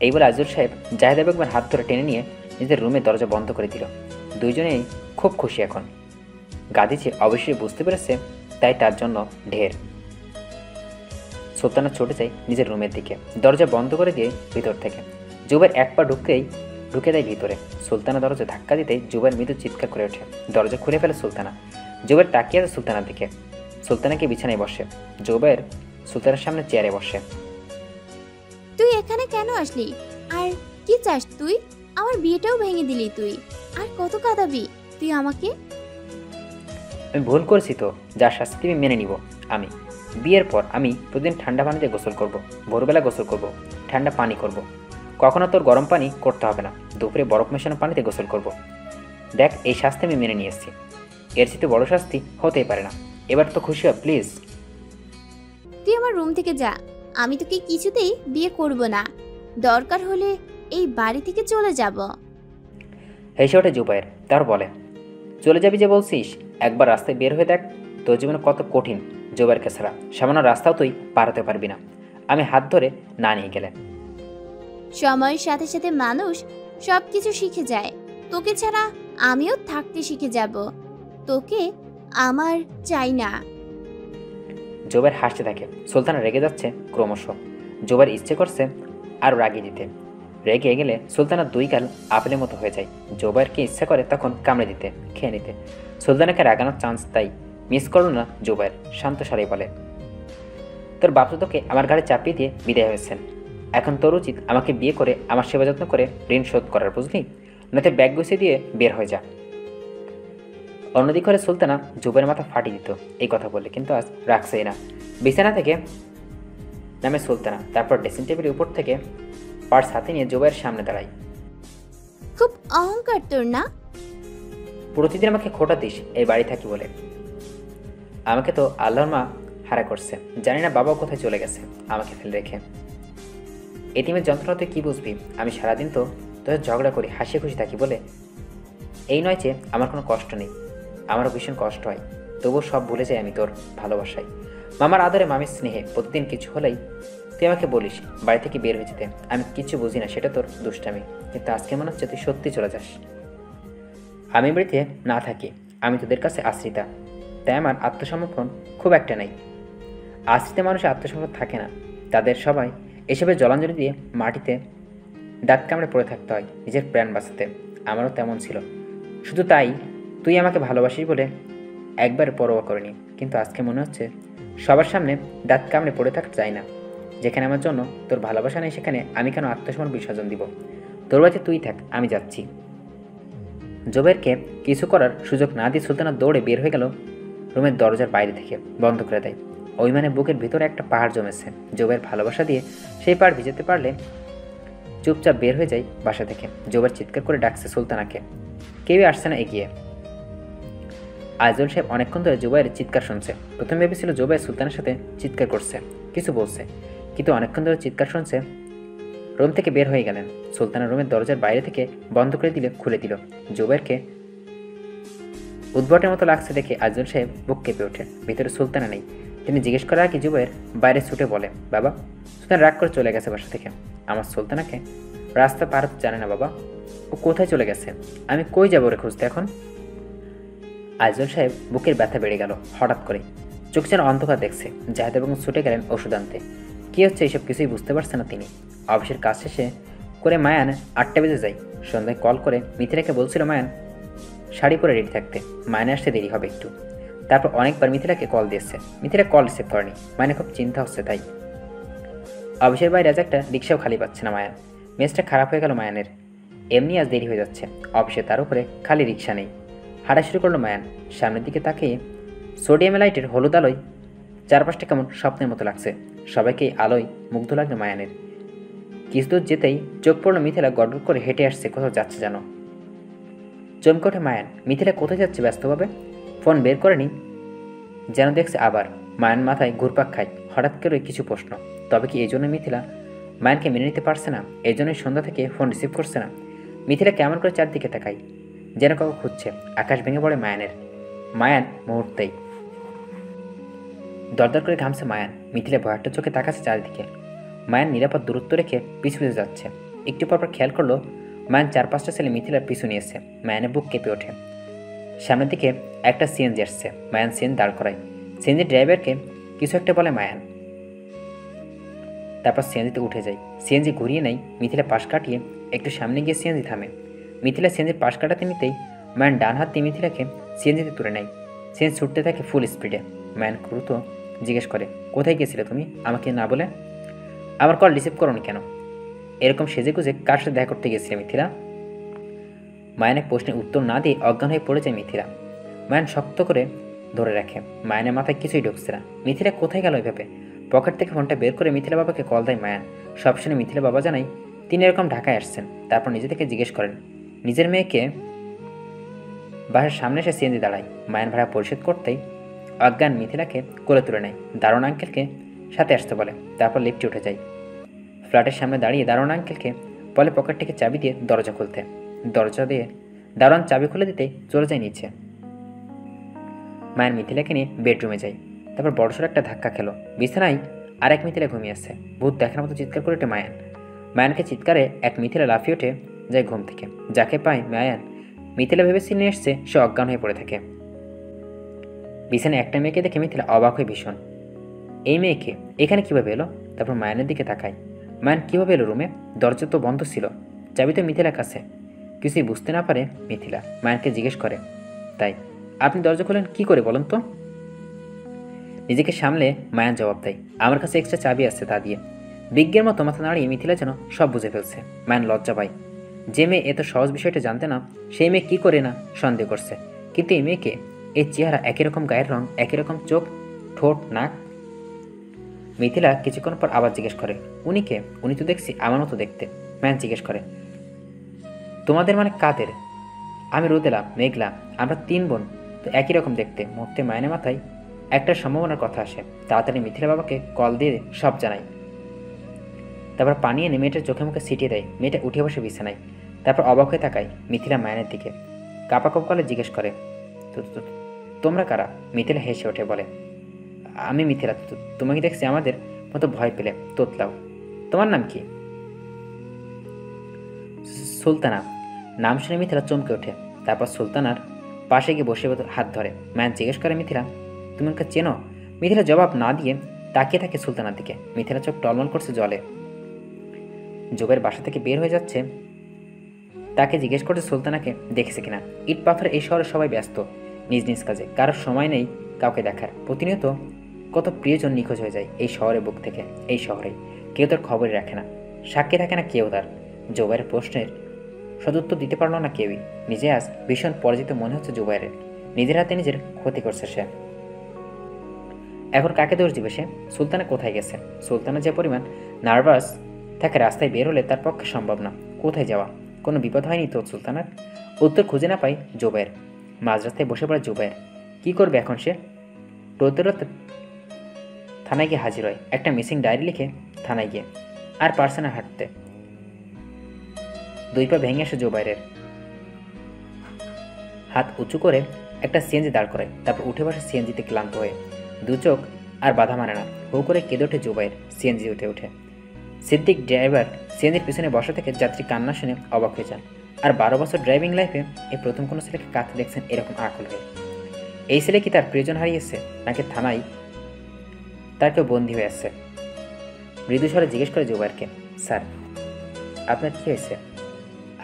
এই বলে আজিজুল সাহেব জাহেদা বেগমের হাত ধরে টেনে নিয়ে নিজের রুমের দরজা বন্ধ করে দিল। দুইজনেই খুব খুশি এখন। গাদিজি অবশ্যই বুঝতে পেরেছে, তাই তার জন্য ঢের। সুলতানা ছুটে যায় নিজের রুমের দিকে, দরজা বন্ধ করে দিয়ে ভিতর থেকে। জুবাইর এক পা ঢুকে দেয় ভিতরে। সুলতানা দরজা ধাক্কা দিতেই জুবাইর মৃদু চিৎকার করে ওঠে। দরজা খুলে ফেলে সুলতানা। জুবাইর তাকিয়ে আছে সুলতানার দিকে। সুলতানাকে বিছানায় বসে। জুবাইর সুলতানার সামনে চেয়ারে বসে। তুই এখানে কেন আসলি? আর কি চাস তুই? আমার বিয়েটাও ভেঙে দিলি তুই। আর কত কাঁদাবি তুই আমাকে? আমি ভুল করেছি তো, যার শাস্তি তুমি মেনে নিব। আমি বিয়ের পর আমি প্রতিদিন ঠান্ডা পানিতে গোসল করব, ভোরবেলা গোসল করব, ঠান্ডা পানি করব, কখনো তোর গরম পানি করতে হবে না, দুপুরে বরফ মেশানো পানিতে গোসল করব। দেখ, এই শাস্তি আমি মেনে নিয়ে এসেছি, এর চেয়ে বড় শাস্তি হতেই পারে না। এবার তো খুশি হ প্লিজ। তুই আমার রুম থেকে যা, আমি তোকে কিছুতেই বিয়ে করব না। দরকার হলে এই বাড়ি থেকে চলে যাব। হেসে ওঠে জুবাইর, তার বলে, চলে যাবি যে বলছিস, একবার রাস্তায় বের হয়ে দেখ তোর জীবনে কত কঠিন। জুবাইরকে ছাড়া সামান্য রাস্তাও তুই পার হতে পারবি না আমি হাত ধরে না নিয়ে গেলে। সময়ের সাথে সাথে মানুষ সবকিছু শিখে যায়। তোকে ছাড়া আমিও থাকতে শিখে যাব। তোকে আমার চাই না। জুবাইর হাসতে থাকে। সুলতানা রেগে যাচ্ছে ক্রমশ। জুবাইর ইচ্ছে করছে আরও রাগিয়ে দিতে। রেগে গেলে সুলতানার দুই গাল আপেলের মতো হয়ে যায়। জুবাইরকে ইচ্ছা করে তখন কামড়ে দিতে, খেয়ে নিতে। সুলতানাকে রাগানোর চান্স তাই মিস করল না জুবাইর। শান্ত স্বরে বলে, তোর বাপ তো তোকে আমার ঘাড়ে চাপিয়ে দিয়ে বিদায় হয়েছেন। এখন তোর উচিত আমাকে বিয়ে করে আমার সেবা যত্ন করে ঋণ শোধ করার, বুঝলি? নয়তো ব্যাগ গুছিয়ে দিয়ে বের হয়ে যা। অন্যদিক হলে সুলতানা জুবাইরের মাথা ফাটিয়ে দিত এই কথা বললে, কিন্তু আজ রাখছেই না। বিছানা থেকে নামে সুলতানা, তারপর ড্রেসিং টেবিলের উপর থেকে পার্স হাতে নিয়ে জুবাইরের সামনে দাঁড়ায়। খুব অহংকার তোর না? প্রতিদিন আমাকে খোটা দিস এই বাড়ি থাকি বলে। আমাকে তো আল্লাহর মা হারা করছে, জানি না বাবা কোথায় চলে গেছে আমাকে ফেলে রেখে। এতিমের যন্ত্রণা তুই কী বুঝবি? আমি সারাদিন তো তোর ঝগড়া করি, হাসি খুশি থাকি বলে। এই নয় যে আমার কোনো কষ্ট নেই, আমারও ভীষণ কষ্ট হয়, তবুও সব ভুলে যাই আমি তোর ভালোবাসায়, মামার আদরে, মামির স্নেহে। প্রতিদিন কিছু হলেই তুই আমাকে বলিস বাড়ি থেকে বের হয়ে যেতে। আমি কিচ্ছু বুঝি না, সেটা তোর দুষ্টামি, কিন্তু আজকে মনে হচ্ছে তুই সত্যি চলে যাস। আমি বাড়িতে না থাকি, আমি তোদের কাছে আশ্রিতা, তাই আমার আত্মসমর্পণ খুব একটা নেই। আশ্রিত মানুষের আত্মসমর্পণ থাকে না, তাদের সবাই এসবের জলাঞ্জলি দিয়ে মাটিতে দাঁত কামড়ে পড়ে থাকতে হয় নিজের প্রাণ বাঁচাতে। আমারও তেমন ছিল, শুধু তাই তুই আমাকে ভালোবাসিস বলে একবার পরোয়া করিনি, কিন্তু আজকে মনে হচ্ছে সবার সামনে দাঁত কামড়ে পড়ে থাকতে চাই না। যেখানে আমার জন্য তোর ভালোবাসা নেই, সেখানে আমি কেন আত্মসমর্পণ বিসর্জন দিব? তোর বাড়িতে তুই থাক, আমি যাচ্ছি। জুবাইরকে কিছু করার সুযোগ না দিয়ে সুলতানা দৌড়ে বের হয়ে গেল রুমের দরজার বাইরে থেকে, বন্ধ করে দেয়। ওই মানে বুকের ভিতরে একটা পাহাড় জমেছে। জুবাইর ভালোবাসা দিয়ে সেই পাহাড় ভিজাতে পারলে চুপচাপ বের হয়ে যায় বাসা থেকে। জুবাইর চিৎকার করে ডাকছে সুলতানাকে, কেউই আসছে না এগিয়ে। আইজুল সাহেব অনেকক্ষণ ধরে জুবাইরের চিৎকার শুনছে। প্রথমে ভেবেছিল জুবাইর সুলতানের সাথে চিৎকার করছে, কিছু বলছে, কিন্তু অনেকক্ষণ ধরে চিৎকার শুনছে। রুম থেকে বের হয়ে গেলেন। সুলতানা রুমের দরজার বাইরে থেকে বন্ধ করে দিলে খুলে দিল। জুবাইরকে উদ্ভটের মতো লাগছে দেখে আইজুল সাহেব বুক কেঁপে ওঠে। ভিতরে সুলতানা নেই। তিনি জিজ্ঞেস করার আগে জুবাইর বাইরে ছুটে বলে, বাবা। সুলতান রাগ করে চলে গেছে বাসা থেকে। আমার সুলতানাকে রাস্তা পার হতে জানে না বাবা, ও কোথায় চলে গেছে? আমি কই যাবো রে খুঁজতে এখন? আইজুল সাহেব বুকের ব্যথা বেড়ে গেল হঠাৎ করে। চোখ যেন অন্ধকার দেখছে। জাহেদ এবং ছুটে গেলেন ওষুধ আনতে। কী হচ্ছে এইসব কিছুই বুঝতে পারছে না তিনি। অফিসের কাজ শেষে করে মায়ান 8টা বেজে যায়। সন্ধ্যায় কল করে মিথিলাকে বলছিল মায়ান শাড়ি পরে রেডি থাকতে, মায়ানে আসতে দেরি হবে একটু। তারপর অনেকবার মিথিলাকে কল দিয়েছে, মিথিলা কল রিসিভ করেনি। মায়ানে খুব চিন্তা হচ্ছে তাই। অফিসের বাইরে আজ একটা রিক্সাও খালি পাচ্ছে না মায়ান। মেজটা খারাপ হয়ে গেল মায়ানের। এমনি আজ দেরি হয়ে যাচ্ছে অফিসে, তার উপরে খালি রিক্সা নেই। হাঁটা শুরু করলো মায়ান। সামনের দিকে তাকিয়ে সোডিয়াম লাইটের হলুদ আলোয় চারপাশটা কেমন স্বপ্নের মতো লাগছে। সবাইকে আলোয় মুগ্ধ লাগলো মায়ানের। কিছু দূর যেতেই চোখ পড়লো মিথিলা গড়গড় করে হেঁটে আসছে, কোথাও যাচ্ছে যেন। চমকে ওঠে মায়ান, মিথিলা কোথায় যাচ্ছে ব্যস্তভাবে। ফোন বের করেনি, যেন দেখছে আবার। মায়ান মাথায় ঘুরপাক খায়। হঠাৎ করে কিছু প্রশ্ন। তবে কি এই জন্য মিথিলা মায়ানকে মেনে নিতে পারছে না? এই জন্যই সন্ধ্যা থেকে ফোন রিসিভ করছে না? মিথিলা কেমন করে চারদিকে তাকায়, যেন কাউকে খুঁজছে। আকাশ ভেঙে পড়ে মায়ানের। মায়ান মুহূর্তেই দরদর করে ঘামছে মায়ান। মিথিলা ভয়ার্থ চোখে তাকাচ্ছে চারিদিকে। মায়ান নিরাপদ দূরত্ব রেখে পিছু পিছু যাচ্ছে। একটু পরপর খেয়াল করলো মায়ান 4-5টা ছেলে মিথিলার পিছু নিয়েছে। মায়ানের বুক কেঁপে ওঠে। সামনের দিকে একটা সিএনজি আসছে। মায়ান সিএনজি দাঁড় করায়। সিএনজি ড্রাইভারকে কিছু একটা বলে মায়ান, তারপর সিএনজিতে উঠে যায়। সিএনজি ঘুরিয়ে নেয়। মিথিলা পাশ কাটিয়ে একটু সামনে গিয়ে সিএনজি থামে। মিথিলা সিএনজির পাশ কাটাতে নিতেই মায়ান ডান হাত দিয়ে মিথিলাকে সিএনজিতে তুলে নেয়। সিএনজি ছুটতে থাকে ফুল স্পিডে। মায়ান ক্রুত জিজ্ঞেস করে, কোথায় গিয়েছিলে তুমি আমাকে না বলে? আমার কল রিসিভ করোনি কেন? এরকম সেজে গুজে কার সাথে দেখা করতে গিয়েছিলে মিথিলা? মায়ানের প্রশ্নের উত্তর না দিয়ে অজ্ঞান হয়ে পড়ে যায় মিথিলা। মায়ান শক্ত করে ধরে রাখে। মায়ানের মাথায় কিছুই ঢুকছে না। মিথিলা কোথায় গেল এভাবে? পকেট থেকে ফোনটা বের করে মিথিলা বাবাকে কল দেয় মায়ান। সব শুনে মিথিলা বাবা জানাই তিনি এরকম ঢাকায় আসছেন। তারপর নিজে থেকে জিজ্ঞেস করেন নিজের মেয়েকে। বাসার সামনে এসে সিএনজি দাঁড়ায়। মায়ান ভাড়া পরিশোধ করতেই অজ্ঞান মিথিলাকে কোলে তুলে নেয়। দারোয়ান আঙ্কেলকে সাথে আসতে বলে। তারপর লিফটে উঠে যায়। ফ্ল্যাটের সামনে দাঁড়িয়ে দারোয়ান আঙ্কেলকে বলে পকেট থেকে চাবি দিয়ে দরজা খুলতে। দরজা দিয়ে দারোয়ান চাবি খুলে দিতেই চলে যায় নিচে। মায়ের মিথিলাকে নিয়ে বেডরুমে যায়। তারপর বড়সড় একটা ধাক্কা খেলো। বিছানায় আরেক মিথিলা ঘুমিয়ে আসছে। ভূত দেখার মতো চিৎকার করে ওঠে মায়ান। মায়ানকে চিৎকারে এক মিথিলা লাফিয়ে ওঠে যায় ঘুম থেকে। যাকে পায় মায়ান মিথিলা ভেবে চিনে এসছে সে অজ্ঞান হয়ে পড়ে থাকে। বিছানায় একটা মেয়েকে দেখে মিথিলা অবাক হয়ে ভীষণ। এই মেয়েকে এখানে কীভাবে এলো? তারপর মায়ানের দিকে তাকায়। মায়ান কীভাবে এলো রুমে? দরজা তো বন্ধ ছিল, চাবি তো মিথিলার কাছে। কিছুই বুঝতে না পারে মিথিলা মায়ানকে জিজ্ঞেস করে, তাই আপনি দরজা খোলেন কী করে বলুন তো? নিজেকে সামলে মায়ান জবাব দেয়, আমার কাছে এক্সট্রা চাবি আছে, তা দিয়ে। বিজ্ঞের মতো মাথা নাড়িয়ে মিথিলা যেন সব বুঝে ফেলছে। মায়ান লজ্জা পায়। যে মেয়ে এত সহজ বিষয়টা জানতে না, সেই মেয়ে কী করে না সন্দেহ করছে। কিন্তু এই মেয়েকে, এই চেহারা, একই রকম গায়ের রং, একই রকম চোখ, ঠোঁট, নাক। মিথিলা কিছুক্ষণ পর আবার জিজ্ঞেস করে, উনি কে? উনি তো দেখছি আমার মতো দেখতে। মায়ান জিজ্ঞেস করে, তোমাদের মানে কাদের? আমি রোদেলা, মেঘলা, আমরা 3 বোন, তো একই রকম দেখতে। মুহূর্তে মায়ানের মাথায় একটা সম্ভাবনার কথা আসে। তাড়াতাড়ি মিথিলা বাবাকে কল দিয়ে সব জানাই। তারপর পানি এনে মেয়েটার চোখে মুখে ছিটিয়ে দেয়। মেয়েটা উঠে বসে বিছানায়। তারপর অবাক হয়ে তাকায় মিথিলা মায়ানের দিকে। কাপা কলে জিজ্ঞেস করে, তোমরা কারা? মিথিলা হেসে ওঠে বলে, আমি মিথিলা, তোমাকে দেখছি আমাদের মতো ভয় পেলে তোতলাও। তোমার নাম কি? সুলতানা। নাম শুনে মিথিলা চমকে ওঠে। তারপর সুলতানার পাশে গিয়ে বসে হাত ধরে। মায়ান জিজ্ঞেস করে, মিথিলা তুমি ওকে চেনো? মিথিলা জবাব না দিয়ে তাকিয়ে থাকে সুলতানার দিকে। মিথিলা চোখ টলমল করছে জলে। জোবের বাসা থেকে বের হয়ে যাচ্ছে, তাকে জিজ্ঞেস করছে সুলতানাকে দেখেছে কিনা। ইট পাথর এই শহরে সবাই ব্যস্ত নিজ নিজ কাজে, কারোর সময় নেই কাউকে দেখার। প্রতিনিয়ত কত প্রিয়জন নিখোঁজ হয়ে যায় এই শহরের বুক থেকে। এই শহরেই কেউ তার খবরই রাখে না, সাক্ষী থাকে না কেউ তার। জোবাইরের প্রশ্নের সদুত্তর দিতে পারল না কেউই। নিজে আজ ভীষণ পরাজিত মনে হচ্ছে জোবাইরের। নিজের হাতে নিজের ক্ষতি করছে সে। এখন কাকে দোষ দিবে সে? সুলতানা কোথায় গেছে? সুলতানা যে পরিমাণ নার্ভাস থাকে, রাস্তায় বের হলে তার পক্ষে সম্ভব না। কোথায় যাওয়া? কোনো বিপদ হয়নি তো সুলতানার? উত্তর খুঁজে না পাই জোবাইর। মাঝ রাস্তায় বসে পড়ে জোবাইর। কী করবে এখন সে? রোদ্দুরাতে থানায় গিয়ে হাজির হয়। একটা মিসিং ডায়েরি লিখে থানায় গিয়ে আর পারছে না হাঁটতে। 2 পা ভেঙে আসে জোবাইরের। হাত উঁচু করে একটা সিএনজি দাঁড় করায়। তারপর উঠে বসে সিএনজিতে ক্লান্ত হয়ে। 2 চোখ আর বাধা মানে না। হু করে কেঁদে ওঠে জোবাইর সিএনজি উঠে। সিদ্দিক ড্রাইভার সিএনজির পিছনে বসা থেকে যাত্রী কান্না শুনে অবাক হয়ে যান। আর 12 বছর ড্রাইভিং লাইফে এই প্রথম কোনো ছেলেকে কাঁদতে দেখছেন এরকম আকুল হয়ে। এই ছেলে কি তার প্রিয়জন হারিয়েছে, নাকি থানায় তার কেউ বন্দী হয়ে আছে? মৃদু স্বরে জিজ্ঞেস করে জোবাইরকে, স্যার আপনার কী হয়েছে?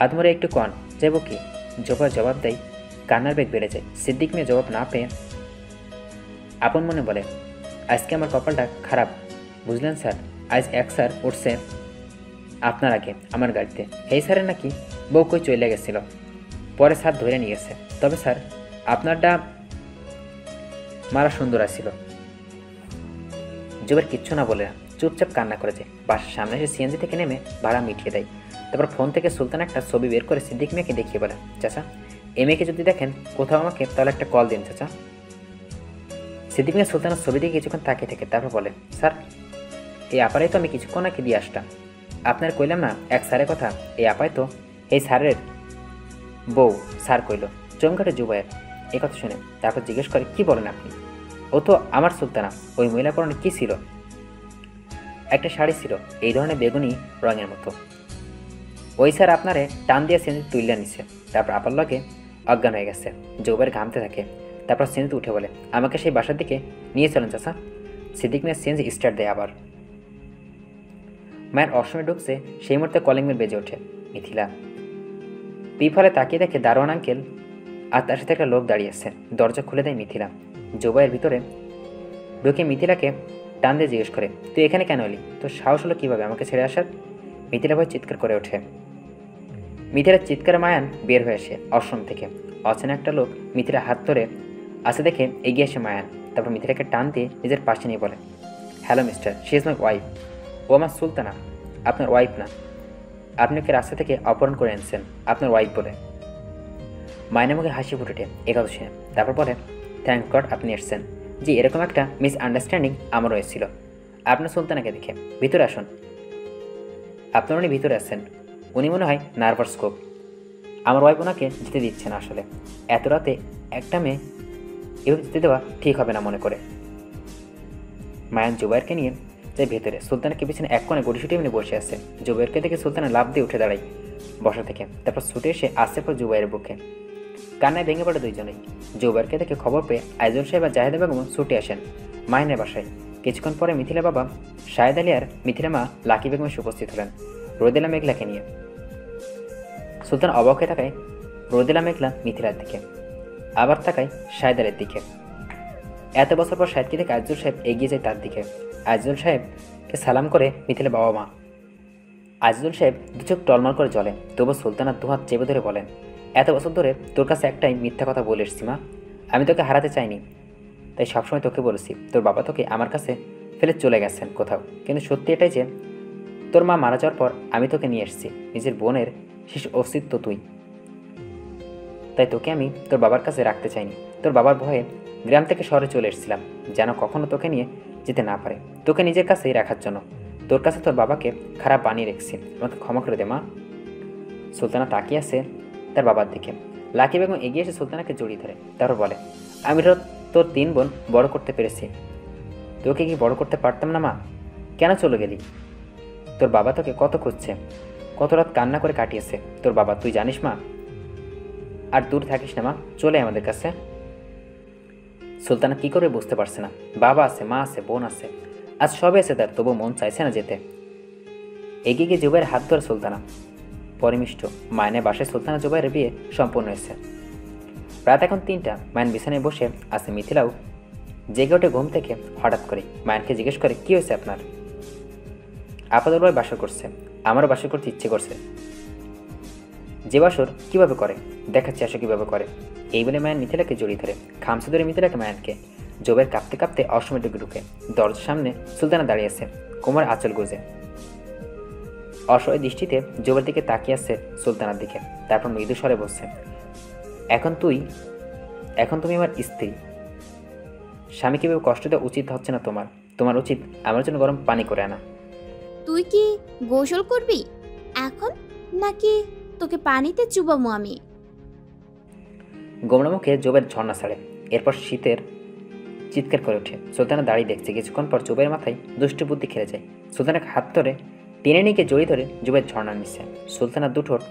আদমরে একটু কন যাইব কি? জোবাইর জবাব দেয়। কান্নার বেগ বেড়ে যায়। সিদ্দিক মেয়ে জবাব না পেয়ে আপন মনে বলে, আজকে আমার কপালটা খারাপ বুঝলেন স্যার। আজ এক স্যার উঠছে আপনার আগে আমার গাড়িতে। এই স্যারের নাকি বউ কই চলে গেছিল, পরে স্যার ধরে নিয়ে গেছে। তবে স্যার আপনারটা মারা সুন্দর আসছিল। জোবের কিচ্ছু না বলে না, চুপচাপ কান্না করে যায়। বাসার সামনে এসে সিএনজি থেকে নেমে ভাড়া মিটিয়ে দেয়। তারপর ফোন থেকে সুলতান একটা ছবি বের করে সিদ্দিক মেয়েকে দেখিয়ে বলে, চাচা এই মেয়েকে যদি দেখেন কোথাও আমাকে তাহলে একটা কল দিন চাচা। সিদ্দিক মেয়ে সুলতানের ছবি দিয়ে কিছুক্ষণ তাকিয়ে থাকে। তারপর বলে, স্যার এই আপারে তো আমি কিছুক্ষণ আগে দিয়ে আসতাম। আপনার কইলাম না এক স্যারের কথা, এই আপায় তো এই স্যারের বউ। স্যার কইল। চমকাটে জুবাইর এই কথা শুনে। তারপর জিজ্ঞেস করে, কি বলেন আপনি? ও তো আমার সুলতানা। ওই মহিলা পরনে কী ছিল? একটা শাড়ি ছিল এই ধরনের বেগুনি রঙের মতো। ওই স্যার আপনারে টান দিয়ে সিএনজি তুইলা নিছে। তারপর আপার লগে অজ্ঞান হয়ে গেছে। জুবাইর ঘামতে থাকে। তারপর সিএনজি উঠে বলে, আমাকে সেই বাসার দিকে নিয়ে চলেন চাচা। সিদ্দিক মিয়া সিএনজি স্টার্ট দেয় আবার। মায়ের অসময়ে ঢুকছে সেই মুহূর্তে কলিং বেল বেজে ওঠে। মিথিলা পিফলে তাকিয়ে দেখে দারোয়ান আঙ্কেল আর তার সাথে একটা লোক দাঁড়িয়ে আছে। দরজা খুলে দেয় মিথিলা। জোবাইয়ের ভিতরে ঢুকে মিথিলাকে টান দিয়ে জিজ্ঞেস করে, তুই এখানে কেন এলি? তোর সাহস হলো কীভাবে আমাকে ছেড়ে আসার? মিথিলা ভয় চিৎকার করে ওঠে। মিথিলার চিৎকারে মায়ান বের হয়ে আসে অশ্রম থেকে। অচেনা একটা লোক মিথিলার হাত ধরে আসে দেখে এগিয়ে আসে মায়ান। তারপর মিথিলাকে টান দিয়ে নিজের পাশে নিয়ে বলে, hello mister, she is my wife. ও আমার সুলতানা, আপনার ওয়াইফ না। আপনি ওকে রাস্তা থেকে অপহরণ করে এনেছেন আপনার ওয়াইফ বলে। মায়নের মুখে হাসি ফুটে এ কথা শুনে। তারপর বলে, থ্যাংক গড আপনি এসছেন। জি, এরকম একটা মিসআন্ডারস্ট্যান্ডিং আমারও এসেছিল আপনার সুলতানাকে দেখে। ভিতরে আসুন। আপনার উনি ভিতরে আসছেন। উনি মনে হয় নার্ভাস খুব। আমার ওয়াইফ ওনাকে যেতে দিচ্ছে না আসলে। এত রাতে একটা মেয়ে এভাবে যেতে দেওয়া ঠিক হবে না মনে করে। মায়ান জুবাইরকে নিয়ে যায় ভেতরে। সুলতানাকে পিছনে এক কোণে গড়িশুটি এমনি বসে আছে। জুবাইরকে দেখে সুলতানা লাফ দিয়ে উঠে দাঁড়ায় বসা থেকে। তারপর ছুটে এসে আসছে পর জুবাইরের বুকে। কান্নায় ভেঙে পড়ে দুইজনেই। জুবাইরকে দেখে খবর পেয়ে আইজুল সাহেব আর জাহেদা বেগম ছুটে আসেন মাহিনের বাসায়। কিছুক্ষণ পরে মিথিলা বাবা শাহেদ আলী আর মিথিলা মা লাকি বেগম এসে উপস্থিত হলেন রোদেলা মেঘলাকে নিয়ে। সুলতান অবাক হয়ে তাকায় রোদেলা মেঘলা মিথিলার দিকে, আবার তাকায় শাহেদ আলীর দিকে। এত বছর পর শাহেদকে দেখে আইজুল সাহেব এগিয়ে যায় তার দিকে। আইজুল সাহেবকে সালাম করে মিথিলা বাবা মা। আইজুল সাহেব দু চোখ টলমল করে জ্বলে। তবু সুলতানার দুহাত চেপে ধরে বলেন, এত বছর ধরে তোর কাছে একটাই মিথ্যা কথা বলে এসছি মা। আমি তোকে হারাতে চাইনি, তাই সবসময় তোকে বলেছি তোর বাবা তোকে আমার কাছে ফেলে চলে গেছেন কোথাও। কিন্তু সত্যি এটাই যে তোর মা মারা যাওয়ার পর আমি তোকে নিয়ে এসেছি। নিজের বোনের শেষ অস্তিত্ব তুই, তাই তোকে আমি তোর বাবার কাছে রাখতে চাইনি। তোর বাবার ভয়ে গ্রাম থেকে শহরে চলে এসেছিলাম, যেন কখনো তোকে নিয়ে যেতে না পারে, তোকে নিজের কাছেই রাখার জন্য। তোর কাছে তোর বাবাকে খারাপ বানিয়ে রেখেছি, আমাকে ক্ষমা করে দে মা। সুলতানা তাকিয়ে আছে তার বাবার দিকে। লাকি বেগম এগিয়ে এসে সুলতানাকে জড়িয়ে ধরে। তারপর বলে, আমি তোর 3 বোন বড় করতে পেরেছি, তোকে কি বড় করতে পারতাম না মা? কেন চলে গেলি? তোর বাবা তোকে কত খুঁজছে, কত রাত কান্না করে কাটিয়েছে তোর বাবা, তুই জানিস মা? আর দূর থাকিস না মা, চলে আমাদের কাছে। সুলতানা কি করে বুঝতে পারছে না, বাবা আছে, মা আছে, বোন আছে, আজ সবে আছে তার, তবু মন চাইছে না যেতে। এগিয়ে গিয়ে জুবাইয়ের হাত ধরে সুলতানা। পরিমিষ্ট মায়নের বাসায় সুলতানা জুবাইরের বিয়ে সম্পন্ন হয়েছে। রাত এখন 3টা। মায়ন বিছানায় বসে আছে। মিথিলাও জেগে ওঠে ঘুম থেকে হঠাৎ করে। মায়নকে জিজ্ঞেস করে, কি হয়েছে আপনার? আপাতত ভাই বাসর করছে, আমারও বাসর করতে ইচ্ছে করছে। যে বাসর কিভাবে করে দেখাচ্ছে, আসো কিভাবে করে। এই বলে মায়ন মিথিলাকে জড়িয়ে ধরে খামসে ধরে মিথিলাকে মায়নকে। জুবাইর কাঁপতে কাঁপতে অসময় ঢুকে দরজার সামনে সুলতানা দাঁড়িয়ে আছে, কোমর আঁচল গুজে। অসহায় দৃষ্টিতে জুবাইর দিকে তাকিয়ে আছে সুলতানার দিকে। তারপর মৃদু স্বরে বলছে, এখন তুমি আমার স্ত্রী। স্বামীকে এভাবে কষ্ট দেওয়া উচিত হচ্ছে না তোমার। তোমার উচিত আমার জন্য গরম পানি করে আনা। তুই কি গোসল করবি এখন, নাকি তোকে পানিতে চুবামো আমি? গোমড়া মুখে জুবাইর ঝর্ণা ছাড়ে। এরপর শীতের চিৎকার করে ওঠে। সুলতানা দাঁড়িয়ে দেখছে। কিছুক্ষণ পর জুবাইয়ের মাথায় দুষ্ট বুদ্ধি খেলে যায়। সুলতানাকে হাত ধরে টেনে নিয়ে জড়িয়ে ধরে জুবাইর ঝর্ণা নিচ্ছে। সুলতানার দুঠোঁট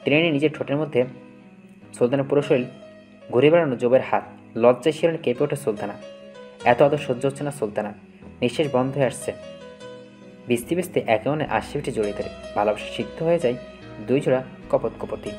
টেনে নিয়ে নিজের ঠোঁটের মধ্যে। সুলতানের পুরো শরীর ঘুরে বেড়ানো জুবাইয়ের হাত। লজ্জায় শিরনে কেঁপে ওঠে সুলতানা। এত আদর সহ্য হচ্ছে না সুলতানার। নিঃশ্বাস বন্ধ হয়ে আসছে। ভিজতে ভিজতে একে অন্যে আশি পিঠে জড়িয়ে ধরে ভালোবাসা সিদ্ধ হয়ে যায় 2 জোড়া কপোত কপতি।